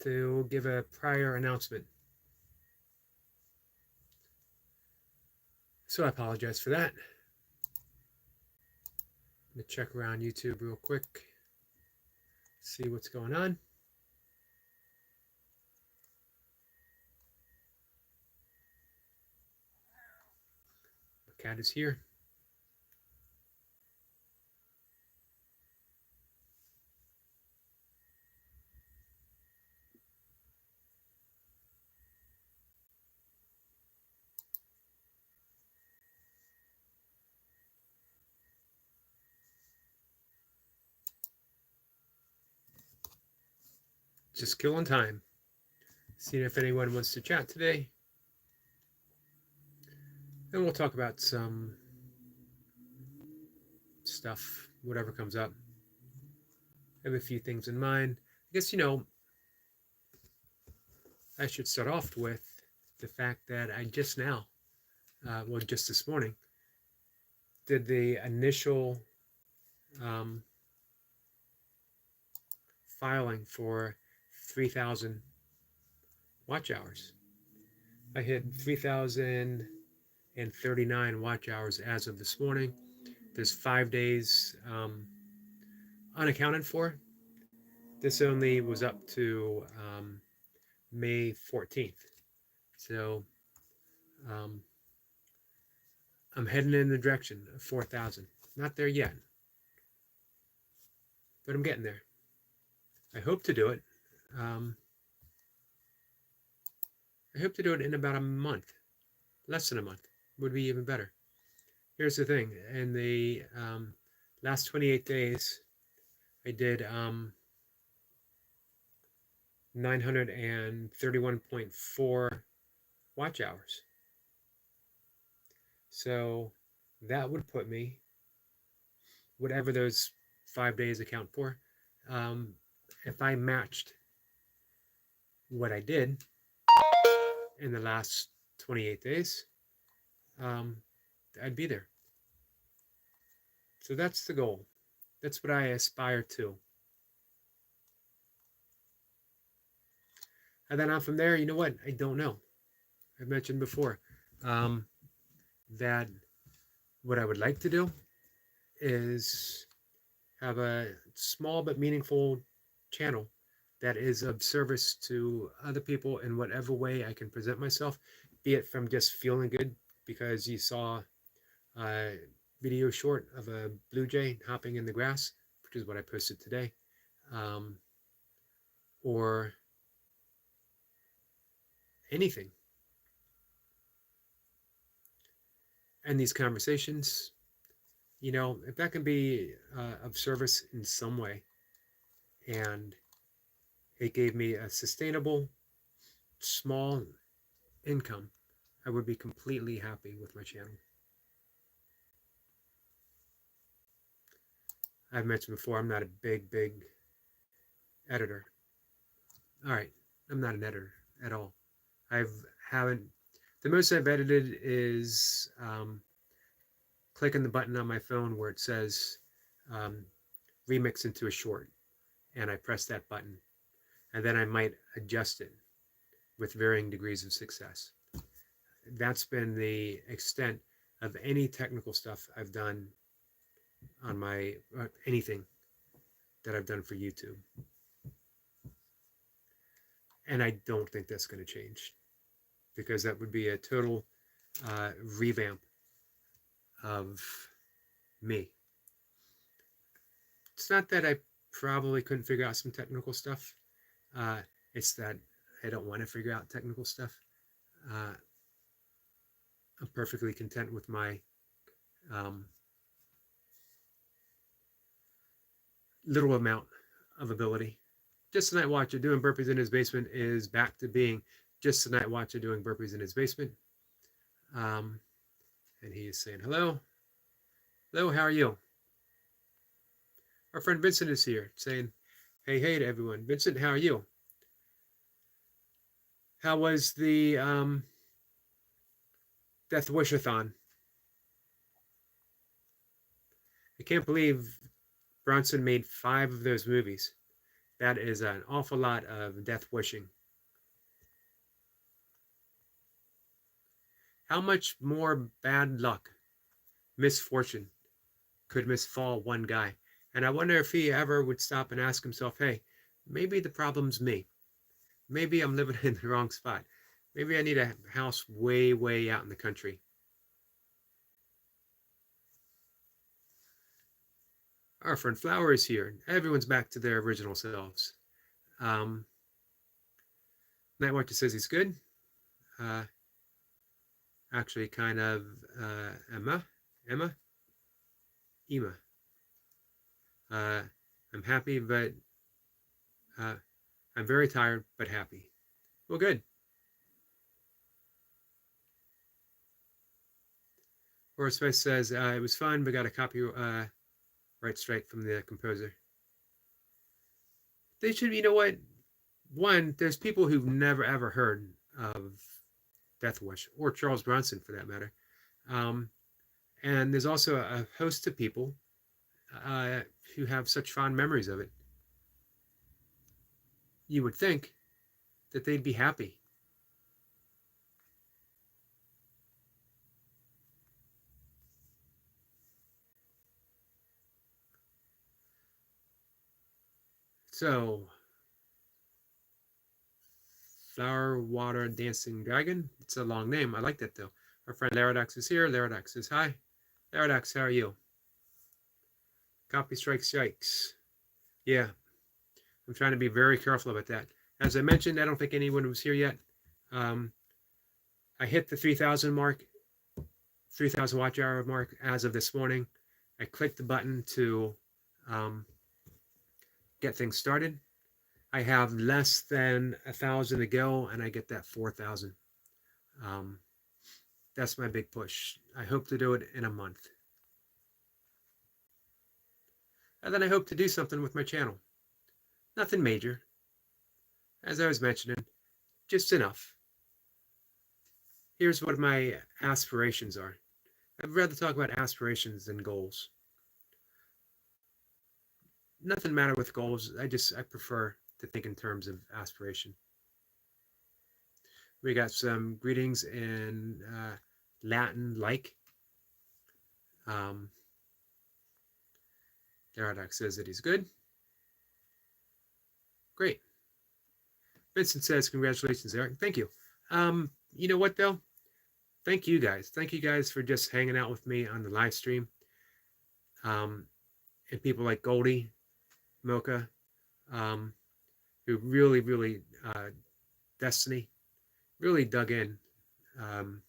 To give a prior announcement. So I apologize for that. I'm going to check around YouTube real quick, see what's going on. My cat is here. Just killing time. Seeing if anyone wants to chat today. And we'll talk about some stuff, whatever comes up. I have a few things in mind. I guess, I should start off with the fact that I just now, just this morning, did the initial filing for 3,000 watch hours. I hit 3,039 watch hours as of this morning. There's 5 days unaccounted for. This only was up to May 14th. So I'm heading in the direction of 4,000. Not there yet, but I'm getting there. I hope to do it. I hope to do it in about a month. Less than a month would be even better. Here's the thing. In the last 28 days, I did 931.4 watch hours. So that would put me, whatever those 5 days account for, if I matched what I did in the last 28 days, I'd be there. So that's the goal. That's what I aspire to. And then on from there, you know what? I don't know. I mentioned before that what I would like to do is have a small but meaningful channel that is of service to other people in whatever way I can present myself, be it from just feeling good because you saw a video short of a blue jay hopping in the grass, which is what I posted today, or anything. And these conversations, if that can be of service in some way, and it gave me a sustainable, small income, I would be completely happy with my channel. I've mentioned before, I'm not a big editor. All right, I'm not an editor at all. The most I've edited is clicking the button on my phone where it says remix into a short, and I press that button, and then I might adjust it with varying degrees of success. That's been the extent of any technical stuff I've done on my anything that I've done for YouTube. And I don't think that's going to change, because that would be a total revamp of me. It's not that I probably couldn't figure out some technical stuff. It's that I don't want to figure out technical stuff. I'm perfectly content with my little amount of ability. Just a Night Watcher doing burpees in his basement is back to being just a Night Watcher doing burpees in his basement. And he is saying hello. Hello, how are you? Our friend Vincent is here saying hey to everyone. Vincent, how are you? How was the Death Wish-a-thon? I can't believe Bronson made 5 of those movies That is an awful lot of death wishing. How much more bad luck, misfortune, could misfall one guy? And I wonder if he ever would stop and ask himself, hey, maybe the problem's me. Maybe I'm living in the wrong spot. Maybe I need a house way, way out in the country. Our friend Flower is here. Everyone's back to their original selves. Um, Night Watcher says he's good. Uh, Actually, kind of Emma. I'm happy, but I'm very tired, but happy. Well, good. Horace Smith says it was fun, but got a copyright strike from the composer. They should, you know what? One, there's people who've never ever heard of Death Wish or Charles Bronson for that matter. And there's also a host of people who have such fond memories of it. You would think that they'd be happy. So, Flower Water Dancing Dragon. It's a long name. I like that though. Our friend Laradox is here. Laradox says hi. Laradox, how are you? Copy strike strikes. Yeah, I'm trying to be very careful about that. As I mentioned, I don't think anyone was here yet. I hit the 3,000 mark, 3,000 watch hour mark as of this morning. I clicked the button to get things started. I have less than 1,000 to go, and I get that 4,000. That's my big push. I hope to do it in a month. And then I hope to do something with my channel. Nothing major. As I was mentioning, just enough. Here's what my aspirations are. I'd rather talk about aspirations than goals. Nothing matter with goals. I prefer to think in terms of aspiration. We got some greetings in Latin, like. Daradox says that he's good. Great. Vincent says, congratulations, Eric. Thank you. You know what, though? Thank you guys. Thank you guys for just hanging out with me on the live stream. And people like Goldie, Mocha, who really, Destiny, really dug in and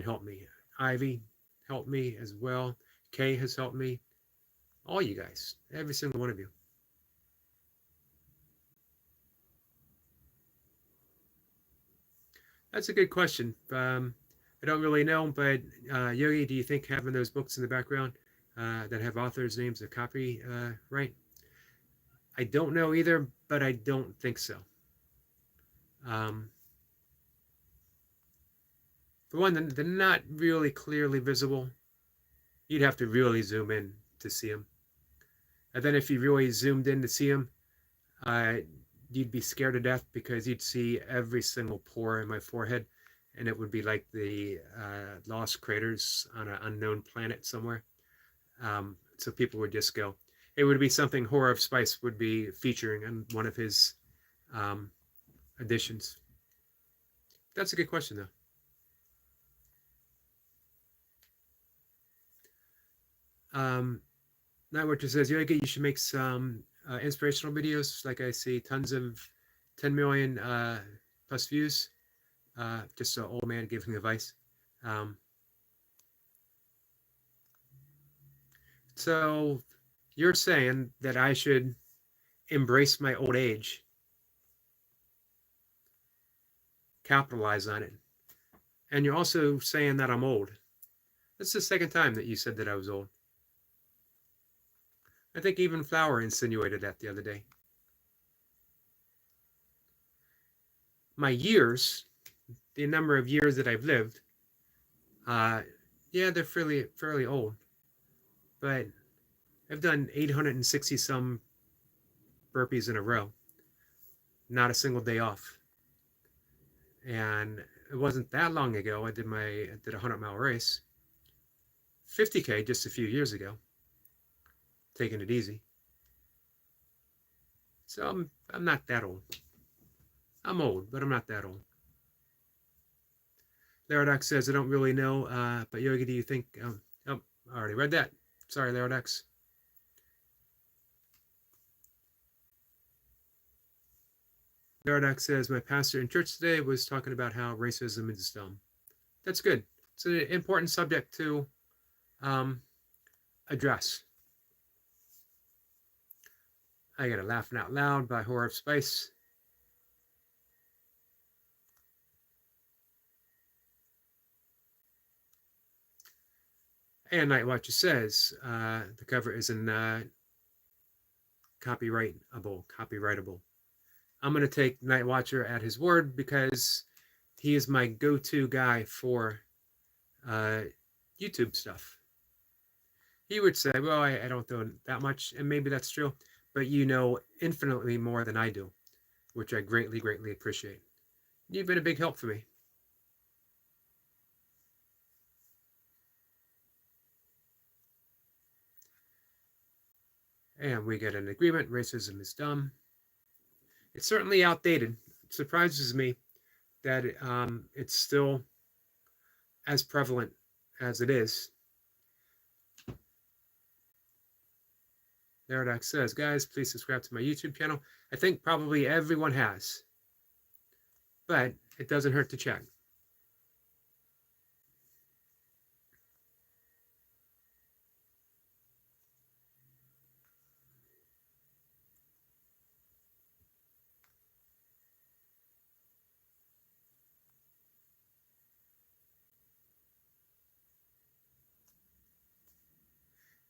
helped me. Ivy helped me as well. Kay has helped me. All you guys, every single one of you. That's a good question. I don't really know, but Yogi, do you think having those books in the background that have authors' names are copyright? I don't know either, but I don't think so. For one, they're not really clearly visible. You'd have to really zoom in to see them. And then if you really zoomed in to see them, you'd be scared to death because you'd see every single pore in my forehead, and it would be like the lost craters on an unknown planet somewhere. So people would just go. It would be something Horror of Spice would be featuring in one of his editions. That's a good question, though. Nightwatcher says, Yogi, you should make some inspirational videos. Like I see tons of 10 million plus views. Just an old man giving advice. So you're saying that I should embrace my old age, capitalize on it. And you're also saying that I'm old. That's the second time that you said that I was old. I think even Flower insinuated that the other day. My years, the number of years that I've lived, yeah, they're fairly old. But I've done 860 some burpees in a row, not a single day off. And it wasn't that long ago I did a 100-mile race, 50K just a few years ago, taking it easy. So I'm not that old. I'm old, but I'm not that old. Larodox says, I don't really know, but Yogi, do you think... oh, I already read that. Sorry, Larodox. Larodox says, my pastor in church today was talking about how racism is dumb. That's good. It's an important subject to address. I got a Laughing Out Loud by Horror of Spice. And Night Watcher says the cover isn't copyrightable. I'm going to take Night Watcher at his word because he is my go-to guy for YouTube stuff. He would say, well, I don't do that much, and maybe that's true, but you know infinitely more than I do, which I greatly, greatly appreciate. You've been a big help for me. And we get an agreement. Racism is dumb. It's certainly outdated. It surprises me that it's still as prevalent as it is. Larodox says, guys, please subscribe to my YouTube channel. I think probably everyone has, but it doesn't hurt to check.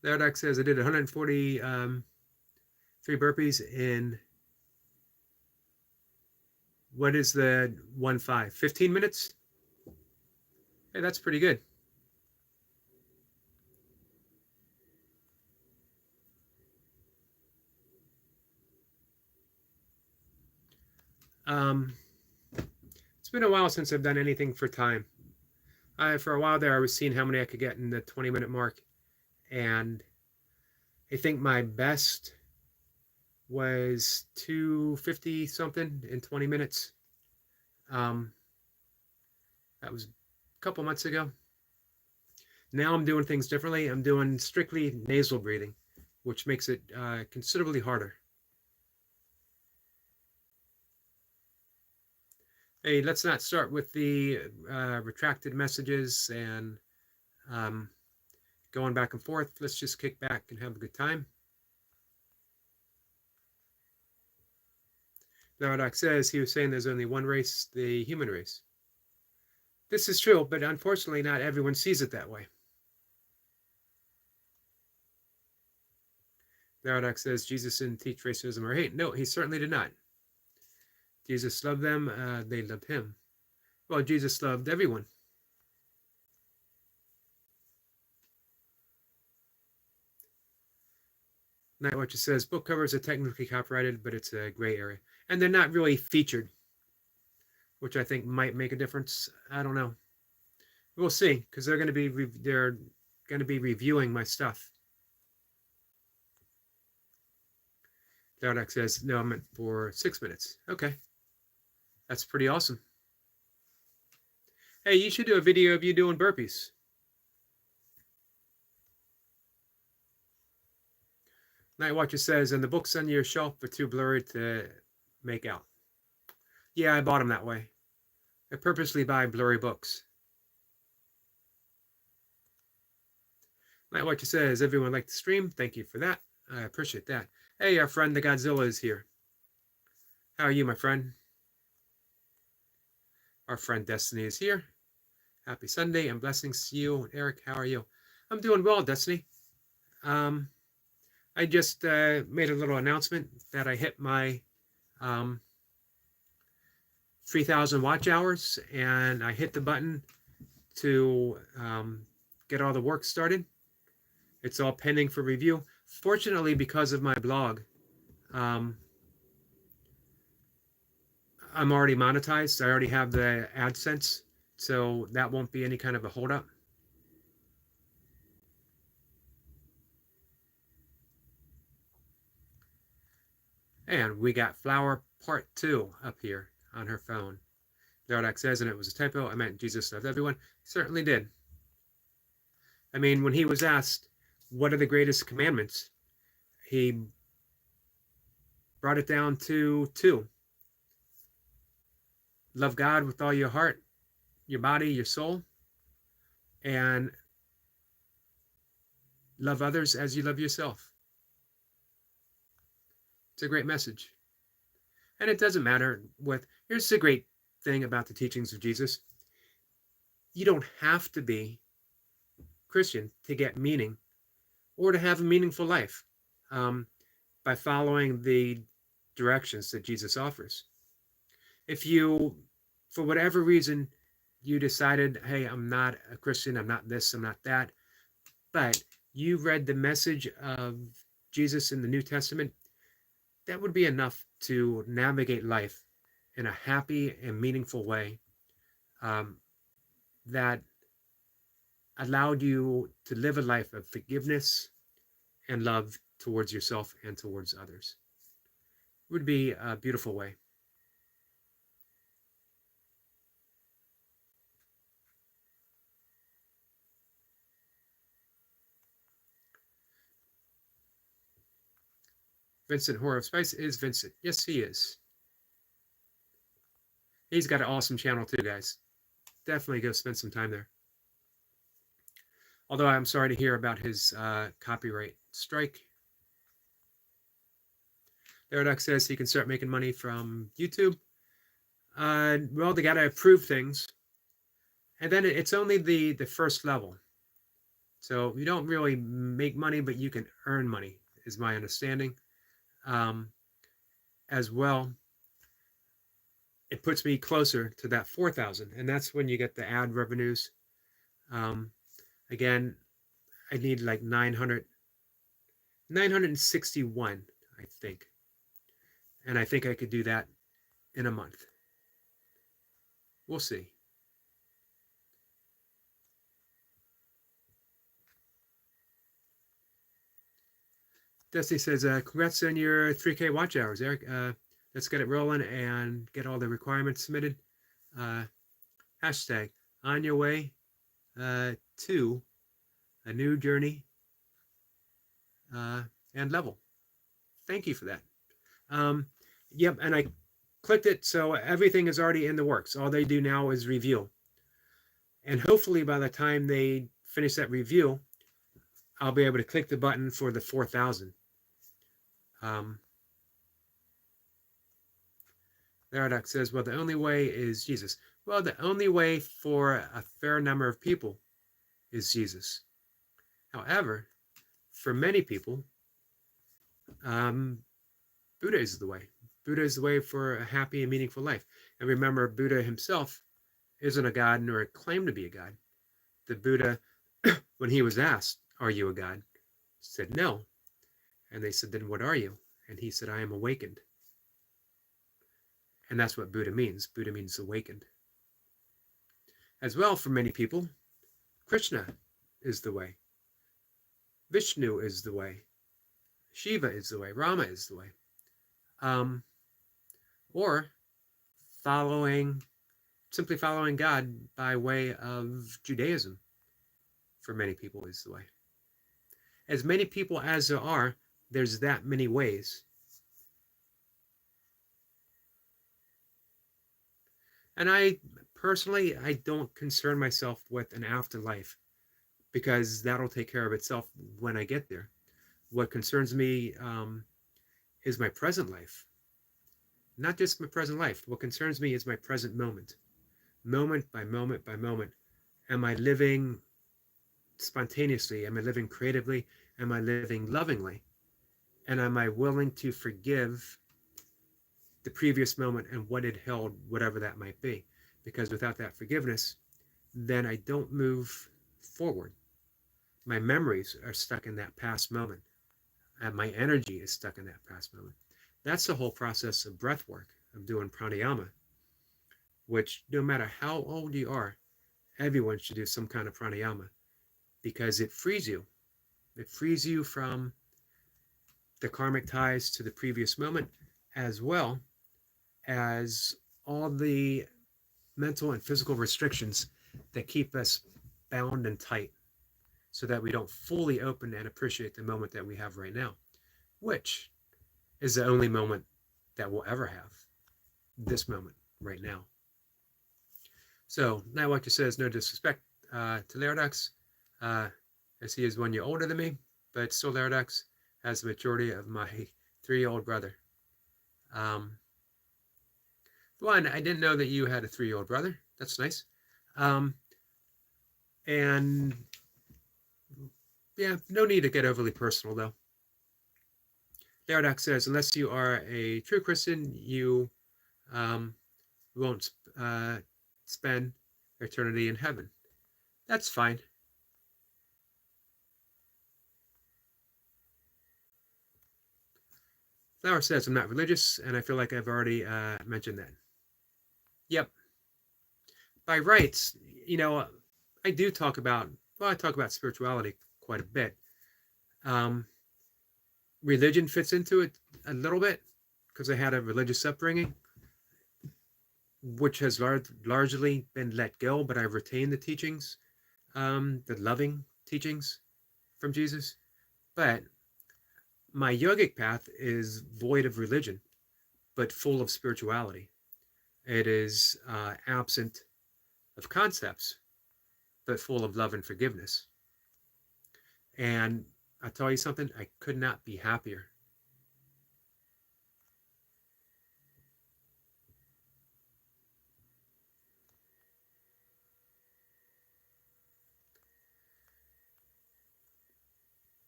Larodox says, I did 143 burpees in, what is the 1.5? 15 minutes? Hey, that's pretty good. It's been a while since I've done anything for time. For a while there, I was seeing how many I could get in the 20-minute mark, and I think my best was 250 something in 20 minutes. That was a couple months ago. Now I'm doing things differently. I'm doing strictly nasal breathing, which makes it considerably harder. Hey, let's not start with the retracted messages and going back and forth. Let's just kick back and have a good time. Larodox says he was saying there's only one race, the human race. This is true, but unfortunately not everyone sees it that way. Larodox says Jesus didn't teach racism or hate. No, he certainly did not. Jesus loved them, they loved him. Well, Jesus loved everyone. Night Watcher says book covers are technically copyrighted, but it's a gray area. And they're not really featured, which I think might make a difference. I don't know. We'll see, because they're going to be reviewing my stuff. Larodox says, no, I meant for 6 minutes. Okay. That's pretty awesome. Hey, you should do a video of you doing burpees. Night Watcher says, and the books on your shelf are too blurry to make out. Yeah, I bought them that way. I purposely buy blurry books. Night Watcher says, everyone liked the stream. Thank you for that. I appreciate that. Hey, our friend the Godzilla is here. How are you, my friend? Our friend Destiny is here. Happy Sunday and blessings to you. Eric, how are you? I'm doing well, Destiny. I just made a little announcement that I hit my 3,000 watch hours, and I hit the button to get all the work started. It's all pending for review. Fortunately, because of my blog, I'm already monetized. I already have the AdSense, so that won't be any kind of a holdup. And we got Flower Part 2 up here on her phone. Dardak says, and it was a typo. I meant Jesus loved everyone. Certainly did. I mean, when he was asked, what are the greatest commandments? He brought it down to two. Love God with all your heart, your body, your soul, and love others as you love yourself. It's a great message. And it doesn't matter here's the great thing about the teachings of Jesus. You don't have to be Christian to get meaning or to have a meaningful life by following the directions that Jesus offers. If you, for whatever reason, you decided, hey, I'm not a Christian, I'm not this, I'm not that, but you read the message of Jesus in the New Testament, that would be enough to navigate life in a happy and meaningful way that allowed you to live a life of forgiveness and love towards yourself and towards others. It would be a beautiful way. Vincent Horror of Spice is Vincent. Yes, he is. He's got an awesome channel too, guys. Definitely go spend some time there. Although I'm sorry to hear about his copyright strike. Paradox says he can start making money from YouTube. Well, they got to approve things. And then it's only the first level. So you don't really make money, but you can earn money, is my understanding. As well, it puts me closer to that 4,000. And that's when you get the ad revenues. Again, I need like 961, I think. And I think I could do that in a month. We'll see. Destiny says, congrats on your 3K watch hours, Eric. Let's get it rolling and get all the requirements submitted. Hashtag on your way to a new journey and level. Thank you for that. Yep, and I clicked it, so everything is already in the works. All they do now is review. And hopefully by the time they finish that review, I'll be able to click the button for the 4,000. Paradox says, well, the only way is Jesus. Well, the only way for a fair number of people is Jesus. However, for many people, Buddha is the way. Buddha is the way for a happy and meaningful life. And remember, Buddha himself isn't a god nor claimed to be a god. The Buddha, when he was asked, are you a god? Said no. And they said, then what are you? And he said, I am awakened. And that's what Buddha means. Buddha means awakened. As well, for many people, Krishna is the way. Vishnu is the way. Shiva is the way. Rama is the way. Or simply following God by way of Judaism, for many people, is the way. As many people as there are, there's that many ways. And I don't concern myself with an afterlife, because that'll take care of itself when I get there. What concerns me is my present life. Not just my present life. What concerns me is my present moment. Moment by moment by moment. Am I living spontaneously? Am I living creatively? Am I living lovingly? And am I willing to forgive the previous moment and what it held, whatever that might be? Because without that forgiveness, then I don't move forward. My memories are stuck in that past moment. And my energy is stuck in that past moment. That's the whole process of breath work, of doing pranayama, which no matter how old you are, everyone should do some kind of pranayama because it frees you. It frees you from the karmic ties to the previous moment, as well as all the mental and physical restrictions that keep us bound and tight so that we don't fully open and appreciate the moment that we have right now, which is the only moment that we'll ever have, this moment right now. So Nightwatcher says, no disrespect to Laradox, as he is 1 year older than me, but still Laradox has the majority of my 3-year-old brother. One, I didn't know that you had a 3-year-old brother. That's nice. And yeah, no need to get overly personal, though. Laradox says, unless you are a true Christian, you won't spend eternity in heaven. That's fine. Flower says, I'm not religious, and I feel like I've already mentioned that. Yep. By rights, I do talk about, I talk about spirituality quite a bit. Religion fits into it a little bit because I had a religious upbringing, which has largely been let go, but I've retained the teachings, the loving teachings from Jesus. But my yogic path is void of religion, but full of spirituality. It is absent of concepts, but full of love and forgiveness. And I'll tell you something, I could not be happier.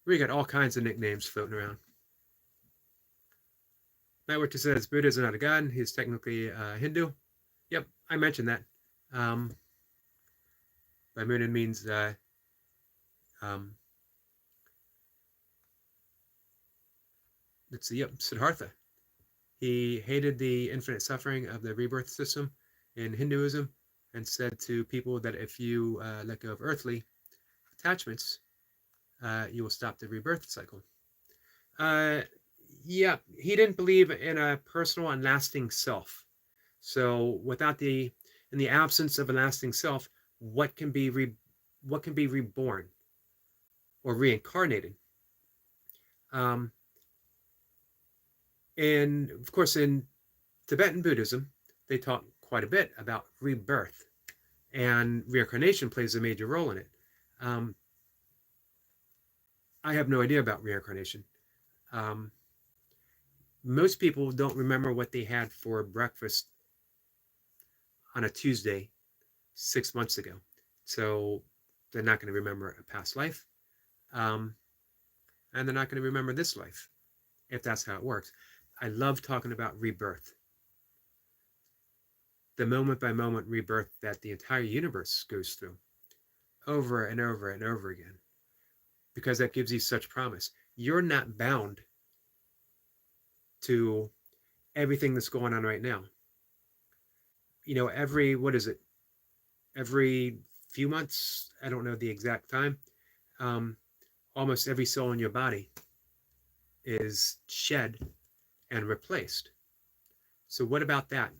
We got all kinds of nicknames floating around. Nightwatcher says Buddha is not a god. He's technically Hindu. Yep, I mentioned that. Baimunin means let's see, yep, Siddhartha. He hated the infinite suffering of the rebirth system in Hinduism and said to people that if you let go of earthly attachments, you will stop the rebirth cycle. Yeah, he didn't believe in a personal and lasting self. So without in the absence of a lasting self, what can be reborn or reincarnated? And of course, in Tibetan Buddhism, they talk quite a bit about rebirth, and reincarnation plays a major role in it. I have no idea about reincarnation. Most people don't remember what they had for breakfast on a Tuesday 6 months ago. So they're not going to remember a past life. And they're not going to remember this life, if that's how it works. I love talking about rebirth. The moment by moment rebirth that the entire universe goes through over and over and over again. Because that gives you such promise. You're not bound to everything that's going on right now. Every few months, I don't know the exact time, almost every cell in your body is shed and replaced. So what about that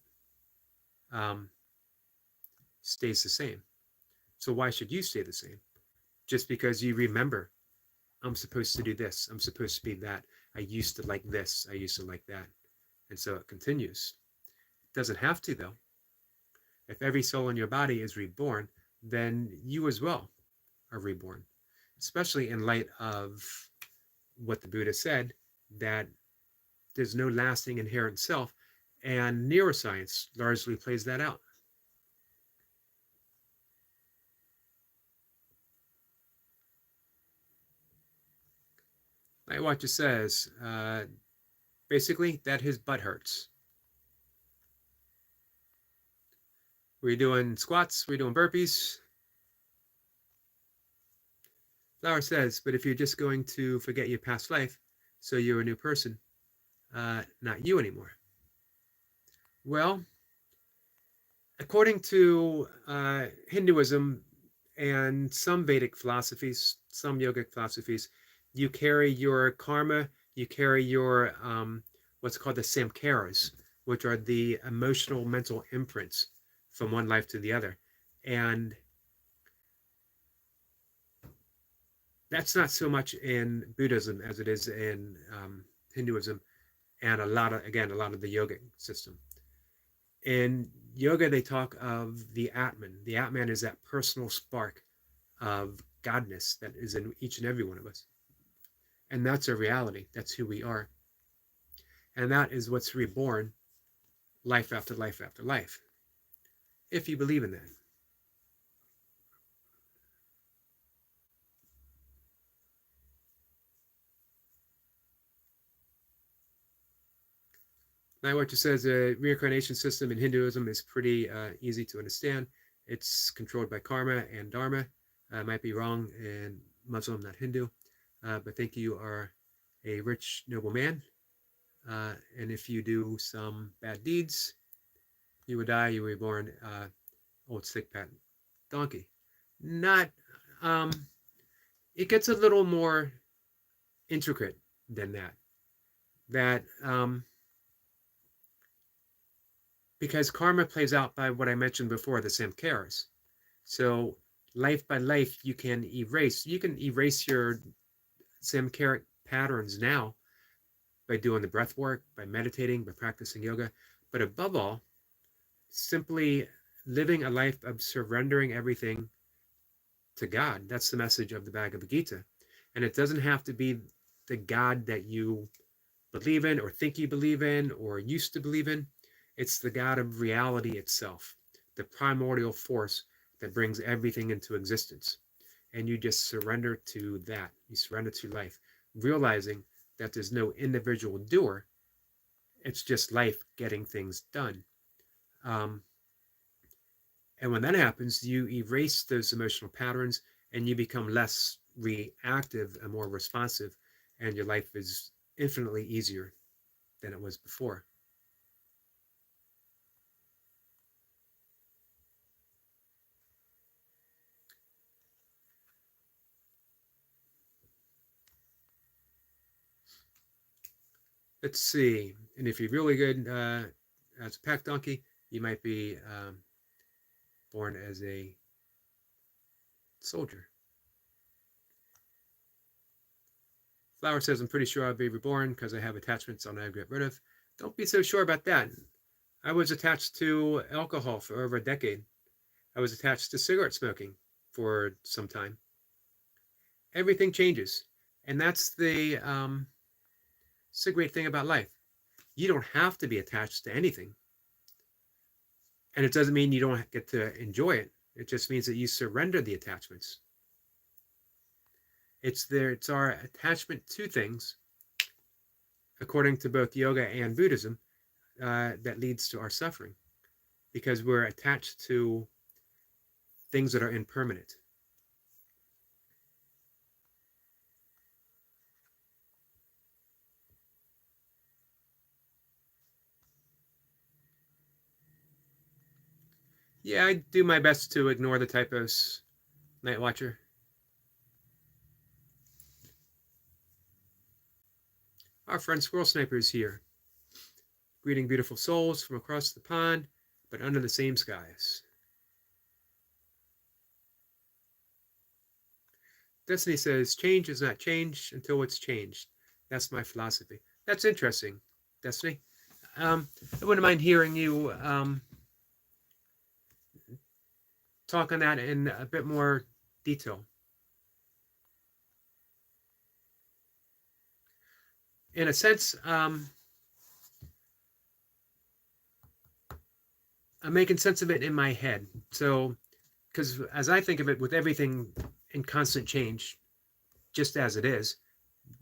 stays the same? So why should you stay the same? Just because you remember, I'm supposed to do this, I'm supposed to be that, I used to like this, I used to like that. And so it continues. It doesn't have to, though. If every soul in your body is reborn, then you as well are reborn, especially in light of what the Buddha said, that there's no lasting inherent self, and neuroscience largely plays that out. Nightwatcher says, basically, that his butt hurts. We're doing squats, we're doing burpees. Flower says, but if you're just going to forget your past life, so you're a new person, not you anymore. Well, According to Hinduism and some Vedic philosophies, some yogic philosophies, you carry your karma, you carry your what's called the samskaras, which are the emotional mental imprints from one life to the other. And that's not so much in Buddhism as it is in Hinduism and a lot of the yogic system. In yoga, they talk of the Atman. The Atman is that personal spark of godness that is in each and every one of us. And that's a reality. That's who we are. And that is what's reborn life after life after life, if you believe in that. Now, what just says the reincarnation system in Hinduism is pretty easy to understand. It's controlled by karma and dharma. I might be wrong in Muslim, not Hindu, but think you are a rich, noble man. And if you do some bad deeds, you will die. You will be born old sick fat donkey. Not. Um, it gets a little more intricate than that. That because karma plays out by what I mentioned before, the samskaras. So life by life, you can erase. You can erase your samskaric patterns now by doing the breath work, by meditating, by practicing yoga. But above all, simply living a life of surrendering everything to God. That's the message of the Bhagavad Gita. And it doesn't have to be the God that you believe in or think you believe in or used to believe in. It's the God of reality itself, the primordial force that brings everything into existence. And you just surrender to that. You surrender to life, realizing that there's no individual doer. It's just life getting things done. Um, and when that happens, you erase those emotional patterns and you become less reactive and more responsive. And your life is infinitely easier than it was before. Let's see. And if you're really good as a pack donkey, you might be born as a soldier. Flower says, I'm pretty sure I'll be reborn because I have attachments I'll never get rid of. Don't be so sure about that. I was attached to alcohol for over a decade. I was attached to cigarette smoking for some time. Everything changes. And that's it's a great thing about life. You don't have to be attached to anything. And it doesn't mean you don't get to enjoy it. It just means that you surrender the attachments. It's our attachment to things, according to both yoga and Buddhism, that leads to our suffering, because we're attached to things that are impermanent. Yeah, I do my best to ignore the typos, Night Watcher. Our friend Squirrel Sniper is here, greeting beautiful souls from across the pond, but under the same skies. Destiny says, change is not change until it's changed. That's my philosophy. That's interesting, Destiny. I wouldn't mind hearing you talk on that in a bit more detail. In a sense, I'm making sense of it in my head. So, because as I think of it, with everything in constant change, just as it is,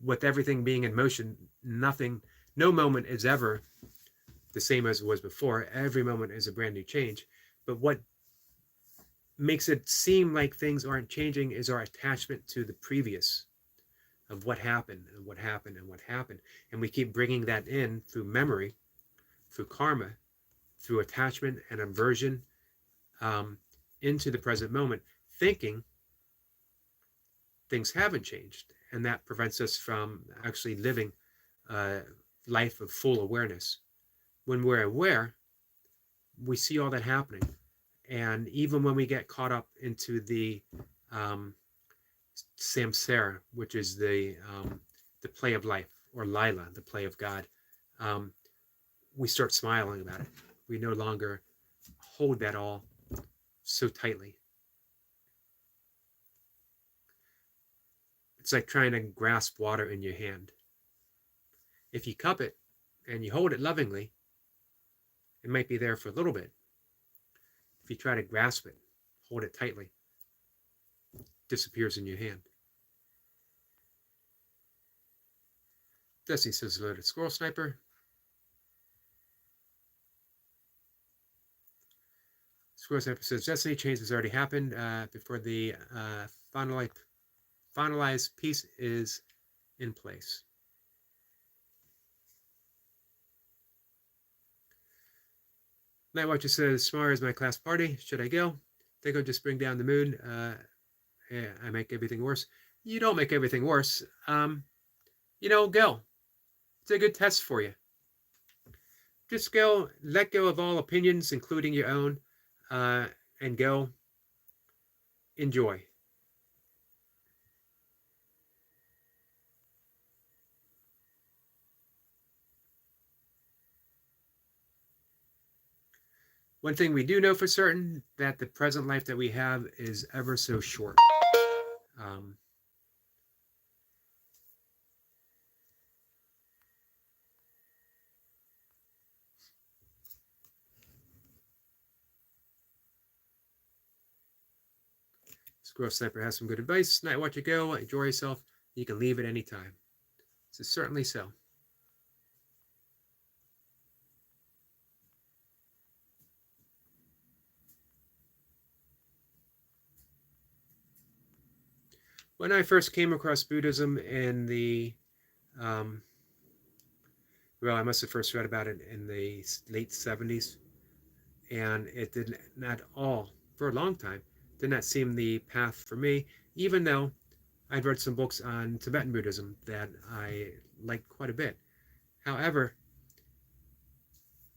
with everything being in motion, no moment is ever the same as it was before. Every moment is a brand new change. But what makes it seem like things aren't changing is our attachment to the previous, of what happened and what happened and what happened. And we keep bringing that in through memory, through karma, through attachment and aversion um, into the present moment, thinking things haven't changed. And that prevents us from actually living a life of full awareness. When we're aware, we see all that happening. And even when we get caught up into the um, samsara, which is the play of life, or lila, the play of God, um, we start smiling about it. We no longer hold that all so tightly. It's like trying to grasp water in your hand. If you cup it and you hold it lovingly, it might be there for a little bit. If you try to grasp it, hold it tightly, it disappears in your hand. Destiny says hello to Squirrel Sniper. Squirrel Sniper says Destiny change has already happened before the finalized piece is in place. Nightwatcher says, Smar is my class party. Should I go? Think I'll just bring down the mood. Yeah, I make everything worse. You don't make everything worse. Go. It's a good test for you. Just go, let go of all opinions, including your own, and go enjoy. One thing we do know for certain, that the present life that we have is ever so short. Squirrel Sniper has some good advice. Night watch you go, enjoy yourself. You can leave at any time. So certainly so. When I first came across Buddhism in the I must have first read about it in the late 70s, and it did not all, for a long time, did not seem the path for me, even though I'd read some books on Tibetan Buddhism that I liked quite a bit. However,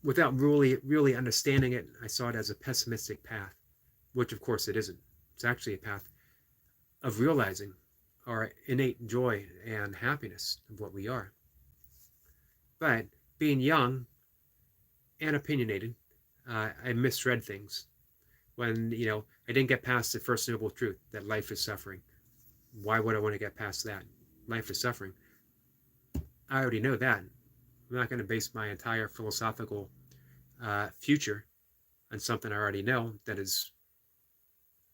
without really understanding it, I saw it as a pessimistic path, which of course it isn't. It's actually a path of realizing our innate joy and happiness of what we are. But being young and opinionated, I misread things. When, I didn't get past the first noble truth that life is suffering. Why would I want to get past that? Life is suffering. I already know that. I'm not going to base my entire philosophical future on something I already know that is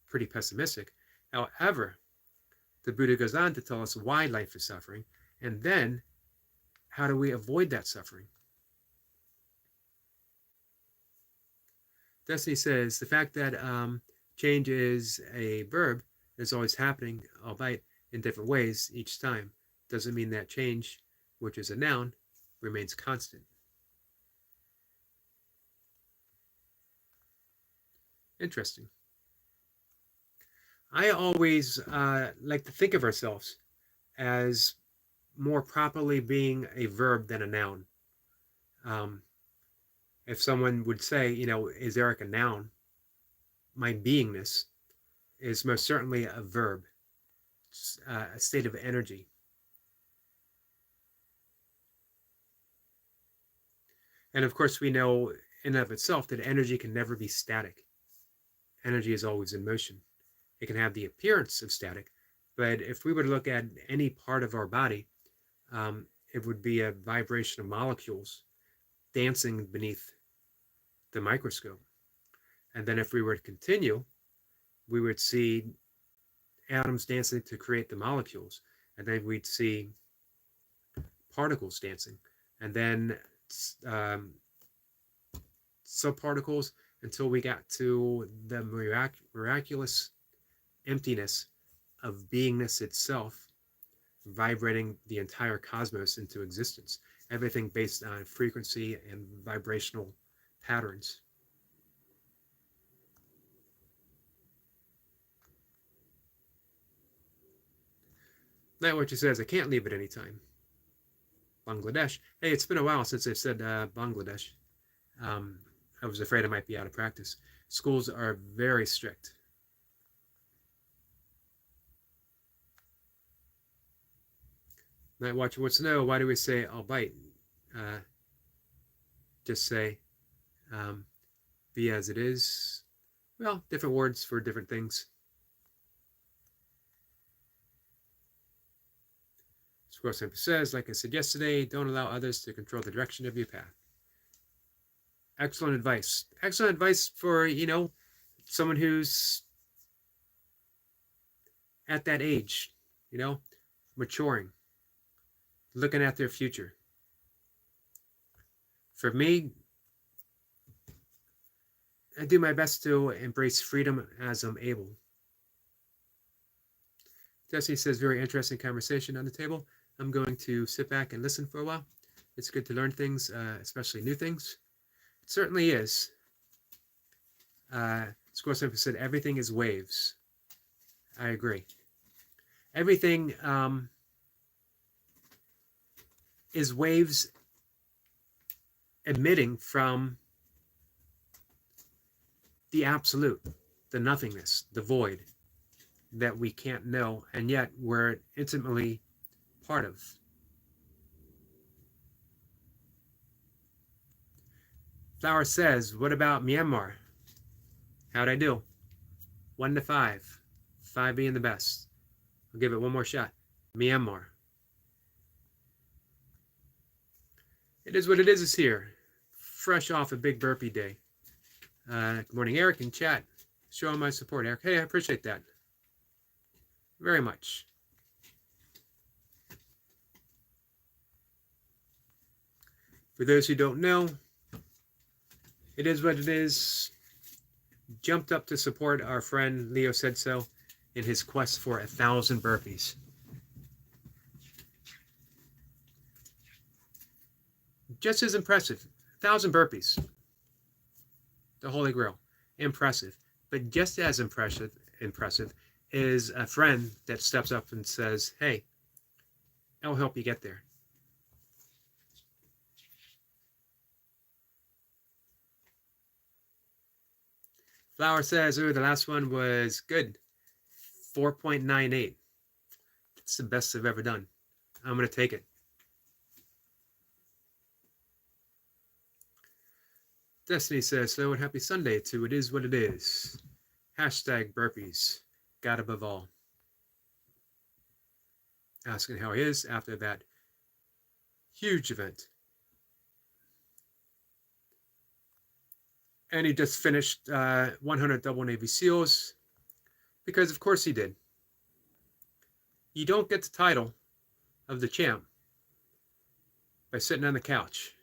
pretty pessimistic. However, the Buddha goes on to tell us why life is suffering, and then how do we avoid that suffering? Destiny says the fact that change is a verb is always happening, albeit in different ways each time, doesn't mean that change, which is a noun, remains constant. Interesting. I always like to think of ourselves as more properly being a verb than a noun. If someone would say, is Eric a noun? My beingness is most certainly a verb, a state of energy. And of course, we know in and of itself that energy can never be static. Energy is always in motion. It can have the appearance of static, but if we were to look at any part of our body, it would be a vibration of molecules dancing beneath the microscope. And then if we were to continue, we would see atoms dancing to create the molecules. And then we'd see particles dancing. And then subparticles until we got to the miraculous emptiness of beingness itself, vibrating the entire cosmos into existence. Everything based on frequency and vibrational patterns. Night Watcher says, I can't leave at any time. Bangladesh. Hey, it's been a while since I've said Bangladesh. I was afraid I might be out of practice. Schools are very strict. Night Watcher wants to know, why do we say I'll bite? Just say be as it is. Well, different words for different things. Squirrel Simple says, like I said yesterday, don't allow others to control the direction of your path. Excellent advice. Excellent advice for, someone who's at that age, maturing, looking at their future. For me, I do my best to embrace freedom as I'm able. Destiny says, very interesting conversation on the table. I'm going to sit back and listen for a while. It's good to learn things, especially new things. It certainly is. Squirrel Simple said, everything is waves. I agree. Everything is waves emitting from the absolute, the nothingness, the void that we can't know, and yet we're intimately part of. Flower says, what about Myanmar? How'd I do? 1 to 5. 5 being the best. I'll give it one more shot. Myanmar. It is what it is here. Fresh off a big burpee day. Good morning, Eric, in chat. Showing my support, Eric. Hey, I appreciate that. Very much. For those who don't know, it is what it is. Jumped up to support our friend Leo Said So in his quest for 1,000 burpees. Just as impressive. 1,000 burpees. The Holy Grail. Impressive. But just as impressive is a friend that steps up and says, hey, I'll help you get there. Flower says, the last one was good. 4.98. It's the best I've ever done. I'm going to take it. Destiny says, hello and happy Sunday to It Is What It Is. Hashtag burpees. God above all. Asking how he is after that huge event. And he just finished 100 double Navy SEALs. Because of course he did. You don't get the title of the champ by sitting on the couch.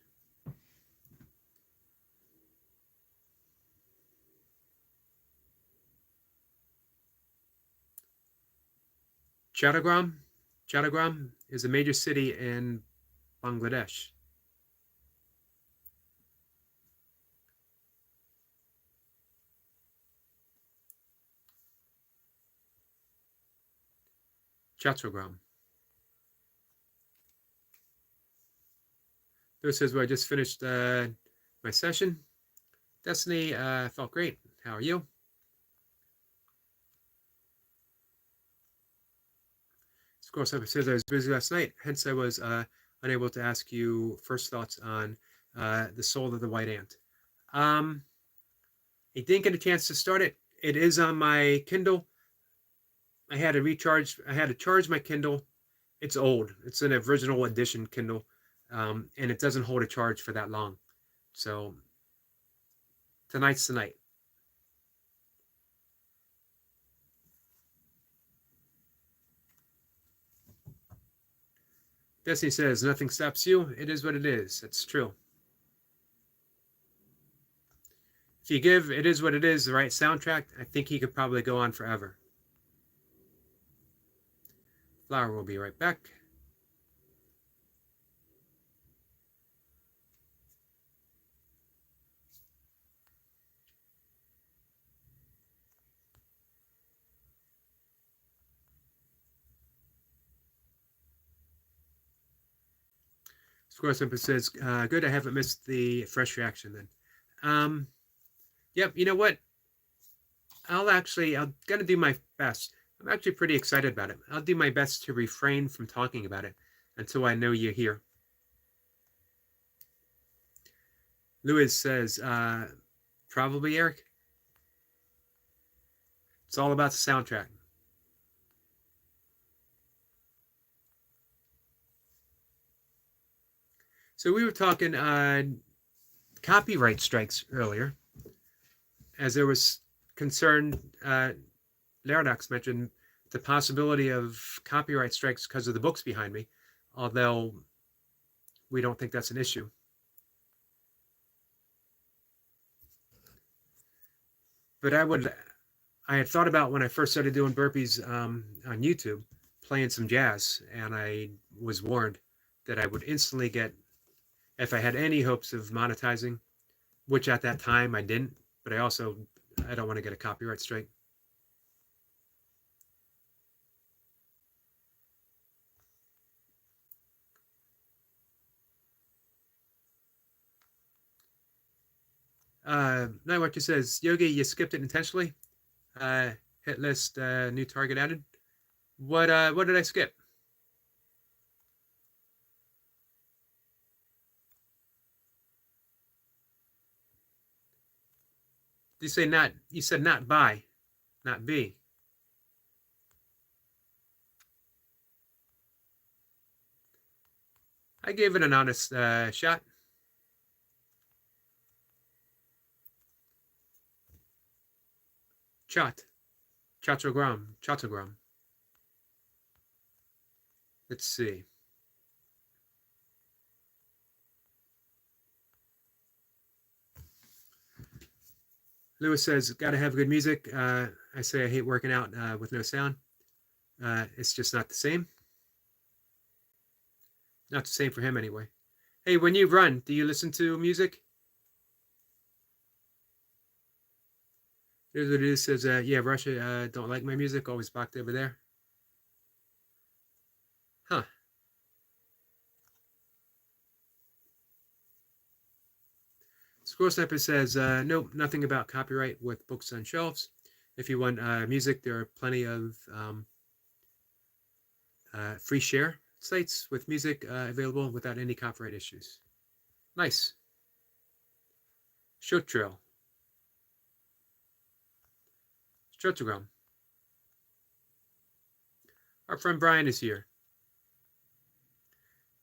Chattagram is a major city in Bangladesh. Chattagram. This is where I just finished my session. Destiny felt great. How are you? Of course, I said I was busy last night, hence I was unable to ask you first thoughts on The Soul of the White Ant. I didn't get a chance to start it. It is on my Kindle. I had to charge my Kindle. It's old. It's an original edition Kindle, and it doesn't hold a charge for that long. So tonight's the night. Destiny says, nothing stops you. It is what it is. That's true. If you give It Is What It Is the right soundtrack, I think he could probably go on forever. Flower will be right back. Squirrel Simple says, good, I haven't missed the fresh reaction then. Yep, you know what? I'm going to do my best. I'm actually pretty excited about it. I'll do my best to refrain from talking about it until I know you're here. Lewis says, probably Eric. It's all about the soundtrack. So we were talking copyright strikes earlier, as there was concern. Laradox mentioned the possibility of copyright strikes because of the books behind me, although we don't think that's an issue. But I had thought about when I first started doing burpees on YouTube, playing some jazz, and I was warned that I would instantly get, if I had any hopes of monetizing, which at that time I didn't, but I don't want to get a copyright strike. Night Watcher says, Yogi, you skipped it intentionally. Hit list, new target added. What did I skip? You say not? You said not buy, not B. I gave it an honest shot. Chatogram. Let's see. Lewis says, gotta have good music. I say I hate working out with no sound. It's just not the same. Not the same for him anyway. Hey, when you run, do you listen to music? Here's what it is. Says, yeah, Russia don't like my music. Always blocked over there. Huh. Squirrel Sniper says, nope, nothing about copyright with books on shelves. If you want music, there are plenty of free share sites with music available without any copyright issues. Nice. Shotrail. Shotogram. Our friend Brian is here.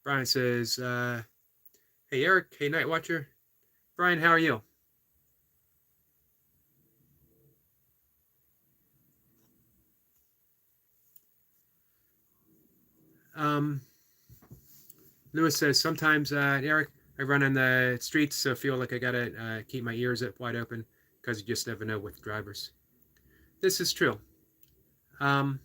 Brian says, hey, Eric. Hey, Night Watcher. Brian, how are you? Lewis says, sometimes, Eric, I run on the streets, so I feel like I gotta keep my ears wide open because you just never know with drivers. This is true. And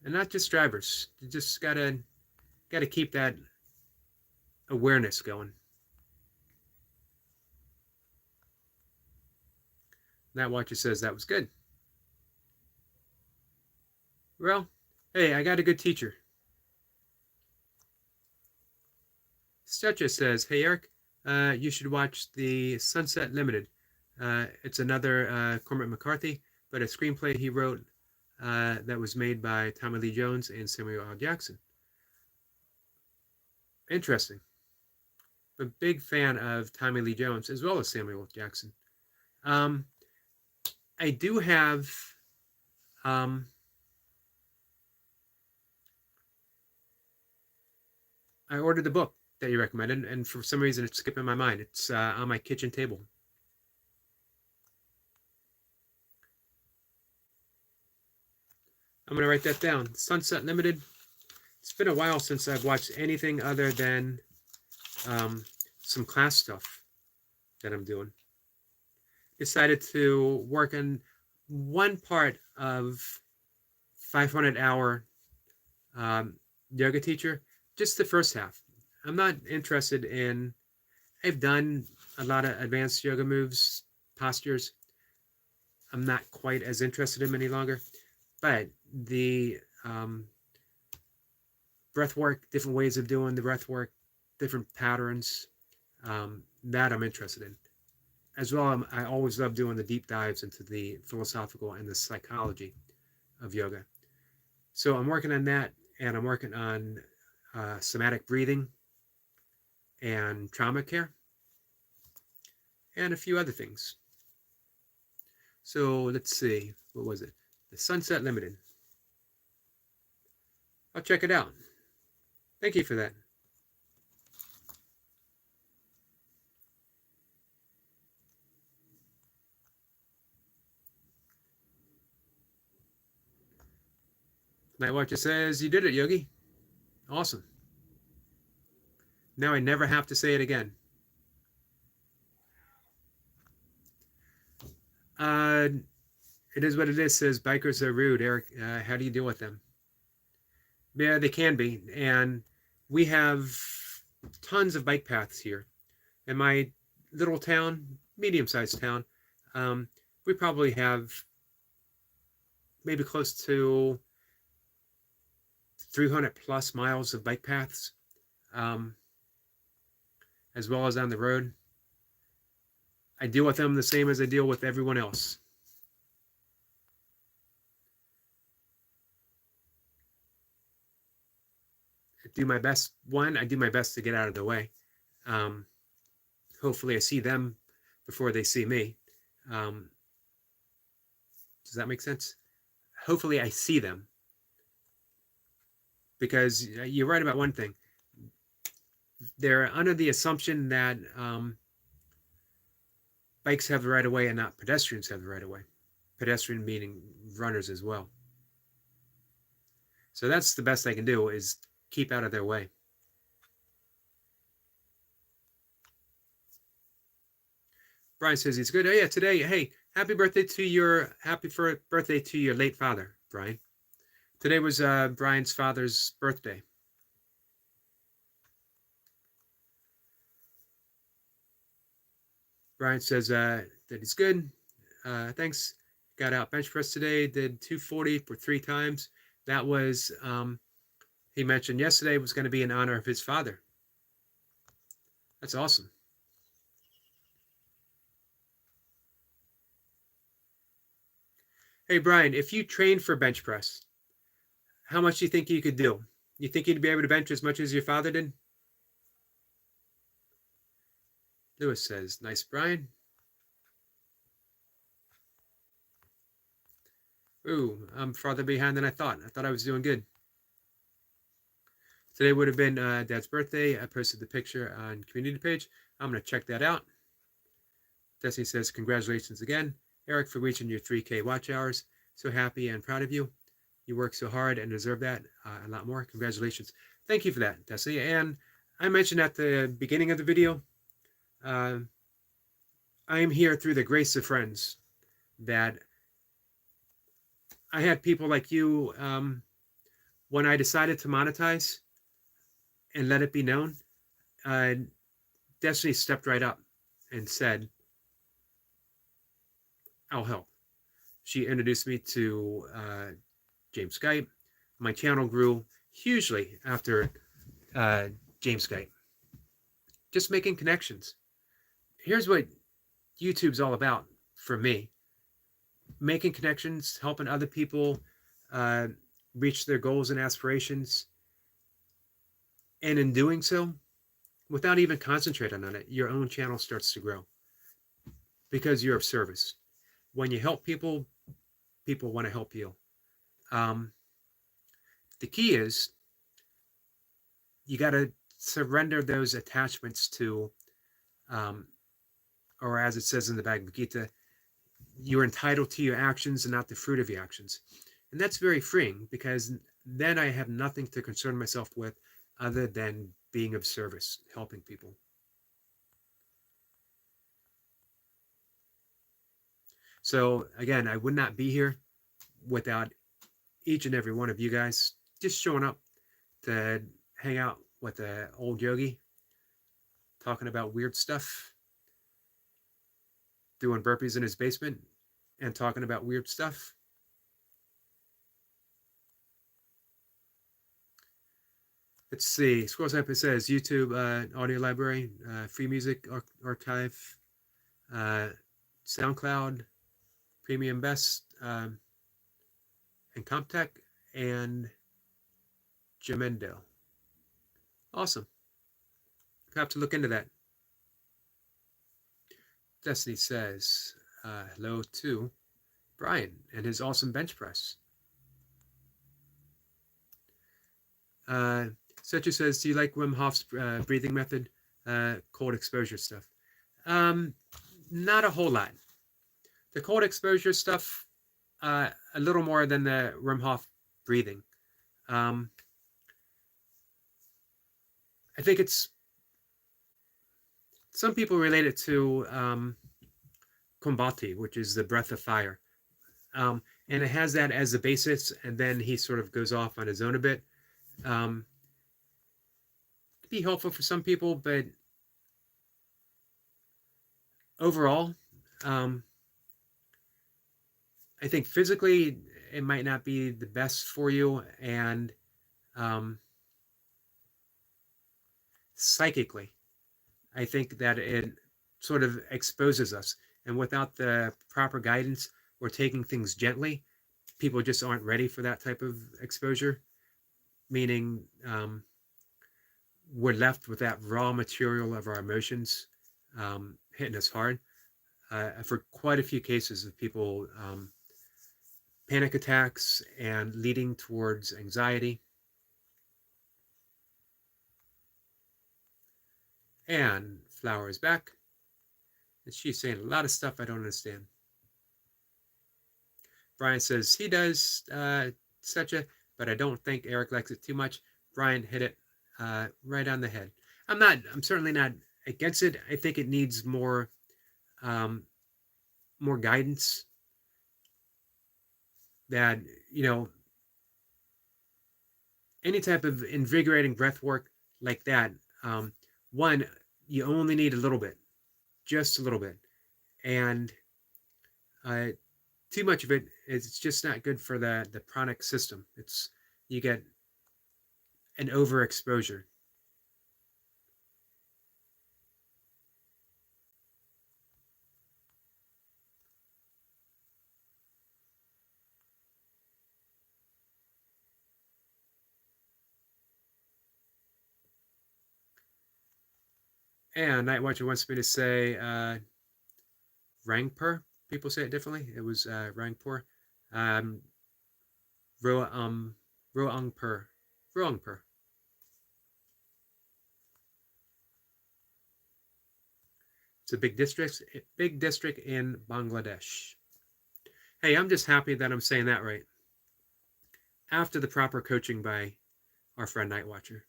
not just drivers. You just gotta keep that awareness going. That watcher says that was good. Well, hey, I got a good teacher. Stretcher says, hey, Eric, you should watch the Sunset Limited. It's another Cormac McCarthy, but a screenplay he wrote that was made by Tommy Lee Jones and Samuel L. Jackson. Interesting. I'm a big fan of Tommy Lee Jones as well as Samuel L. Jackson. I do have I ordered the book that you recommended, and for some reason it's skipping my mind. It's on my kitchen table. I'm going to write that down. Sunset Limited. It's been a while since I've watched anything other than some class stuff that I'm doing. Decided to work on one part of 500-hour yoga teacher, just the first half. I'm not interested in, I've done a lot of advanced yoga moves, postures. I'm not quite as interested in them any longer. But the breath work, different ways of doing the breath work, different patterns, that I'm interested in. As well, I always love doing the deep dives into the philosophical and the psychology of yoga. So I'm working on that, and I'm working on somatic breathing and trauma care and a few other things. So let's see, what was it? The Sunset Limited. I'll check it out. Thank you for that. Night Watcher says, you did it, Yogi. Awesome. Now I never have to say it again. It is what it is, says bikers are rude. Eric, how do you deal with them? Yeah, they can be. And we have tons of bike paths here. In my little town, medium-sized town, we probably have maybe close to 300 plus miles of bike paths, as well as on the road. I deal with them the same as I deal with everyone else. I do my best. One, I do my best to get out of the way. Hopefully I see them before they see me. Does that make sense? Hopefully I see them. Because you're right about one thing. They're under the assumption that bikes have the right of way and not pedestrians have the right of way. Pedestrian meaning runners as well. So that's the best I can do, is keep out of their way. Brian says he's good. Oh yeah, today, hey, happy birthday to your late father, Brian. Today was Brian's father's birthday. Brian says that he's good. Thanks. Got out bench press today. Did 240 for 3 times. That was, he mentioned yesterday, was going to be in honor of his father. That's awesome. Hey, Brian, if you trained for bench press, how much do you think you could do? You think you'd be able to bench as much as your father did? Lewis says, nice, Brian. Ooh, I'm farther behind than I thought. I thought I was doing good. Today would have been Dad's birthday. I posted the picture on community page. I'm going to check that out. Destiny says, congratulations again, Eric, for reaching your 3K watch hours. So happy and proud of you. You work so hard and deserve that a lot more. Congratulations. Thank you for that, Destiny. And I mentioned at the beginning of the video, I am here through the grace of friends. That I had people like you, when I decided to monetize and let it be known, Destiny stepped right up and said, I'll help. She introduced me to James Skype. My channel grew hugely after James Skype. Just making connections. Here's what YouTube's all about for me. Making connections, helping other people reach their goals and aspirations. And in doing so, without even concentrating on it, your own channel starts to grow. Because you're of service. When you help people, people want to help you. The key is you got to surrender those attachments to, or as it says in the Bhagavad Gita, you're entitled to your actions and not the fruit of your actions. And that's very freeing, because then I have nothing to concern myself with other than being of service, helping people. So again, I would not be here without each and every one of you guys just showing up to hang out with the old Yogi, talking about weird stuff, doing burpees in his basement and talking about weird stuff. Let's see. Scrolls up. It says YouTube audio library, free music archive, uh, SoundCloud, Premium Best, and Comptech, and Jamendo. Awesome. I have to look into that. Destiny says hello to Brian and his awesome bench press. Setcher says, do you like Wim Hof's breathing method, cold exposure stuff? Not a whole lot. The cold exposure stuff, a little more than the Wim Hof breathing. I think it's, some people relate it to Kumbhati, which is the breath of fire. And it has that as the basis, and then he sort of goes off on his own a bit. Could be helpful for some people, but overall, I think physically it might not be the best for you, and psychically, I think that it sort of exposes us, and without the proper guidance or taking things gently, people just aren't ready for that type of exposure, meaning we're left with that raw material of our emotions hitting us hard. For quite a few cases of people, panic attacks and leading towards anxiety. And Flower is back, and she's saying a lot of stuff I don't understand. Brian says he does such a, but I don't think Eric likes it too much. Brian hit it right on the head. I'm certainly not against it. I think it needs more guidance. That, any type of invigorating breath work like that, one, you only need a little bit, just a little bit, and too much of it is just not good for the pranic system. You get an overexposure. And Night Watcher wants me to say Rangpur. People say it differently. It was Rangpur. Roangpur. Roangpur. It's a big district in Bangladesh. Hey, I'm just happy that I'm saying that right. After the proper coaching by our friend Night Watcher.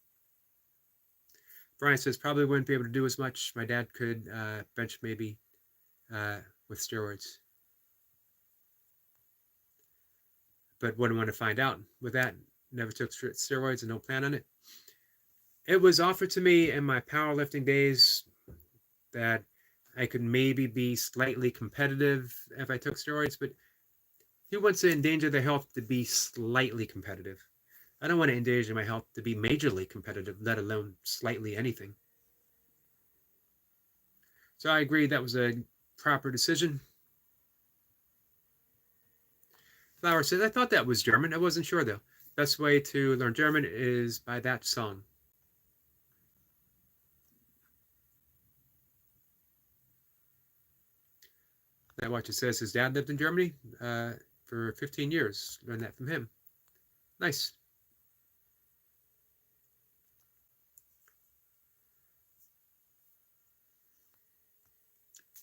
Brian says, probably wouldn't be able to do as much. My dad could bench maybe with steroids. But wouldn't want to find out. With that, never took steroids and don't plan on it. It was offered to me in my powerlifting days that I could maybe be slightly competitive if I took steroids, but who wants to endanger their health to be slightly competitive? I don't want to endanger my health to be majorly competitive, let alone slightly anything. So I agree that was a proper decision. Flower says, I thought that was German. I wasn't sure, though. Best way to learn German is by that song. That watcher says his dad lived in Germany for 15 years. Learned that from him. Nice.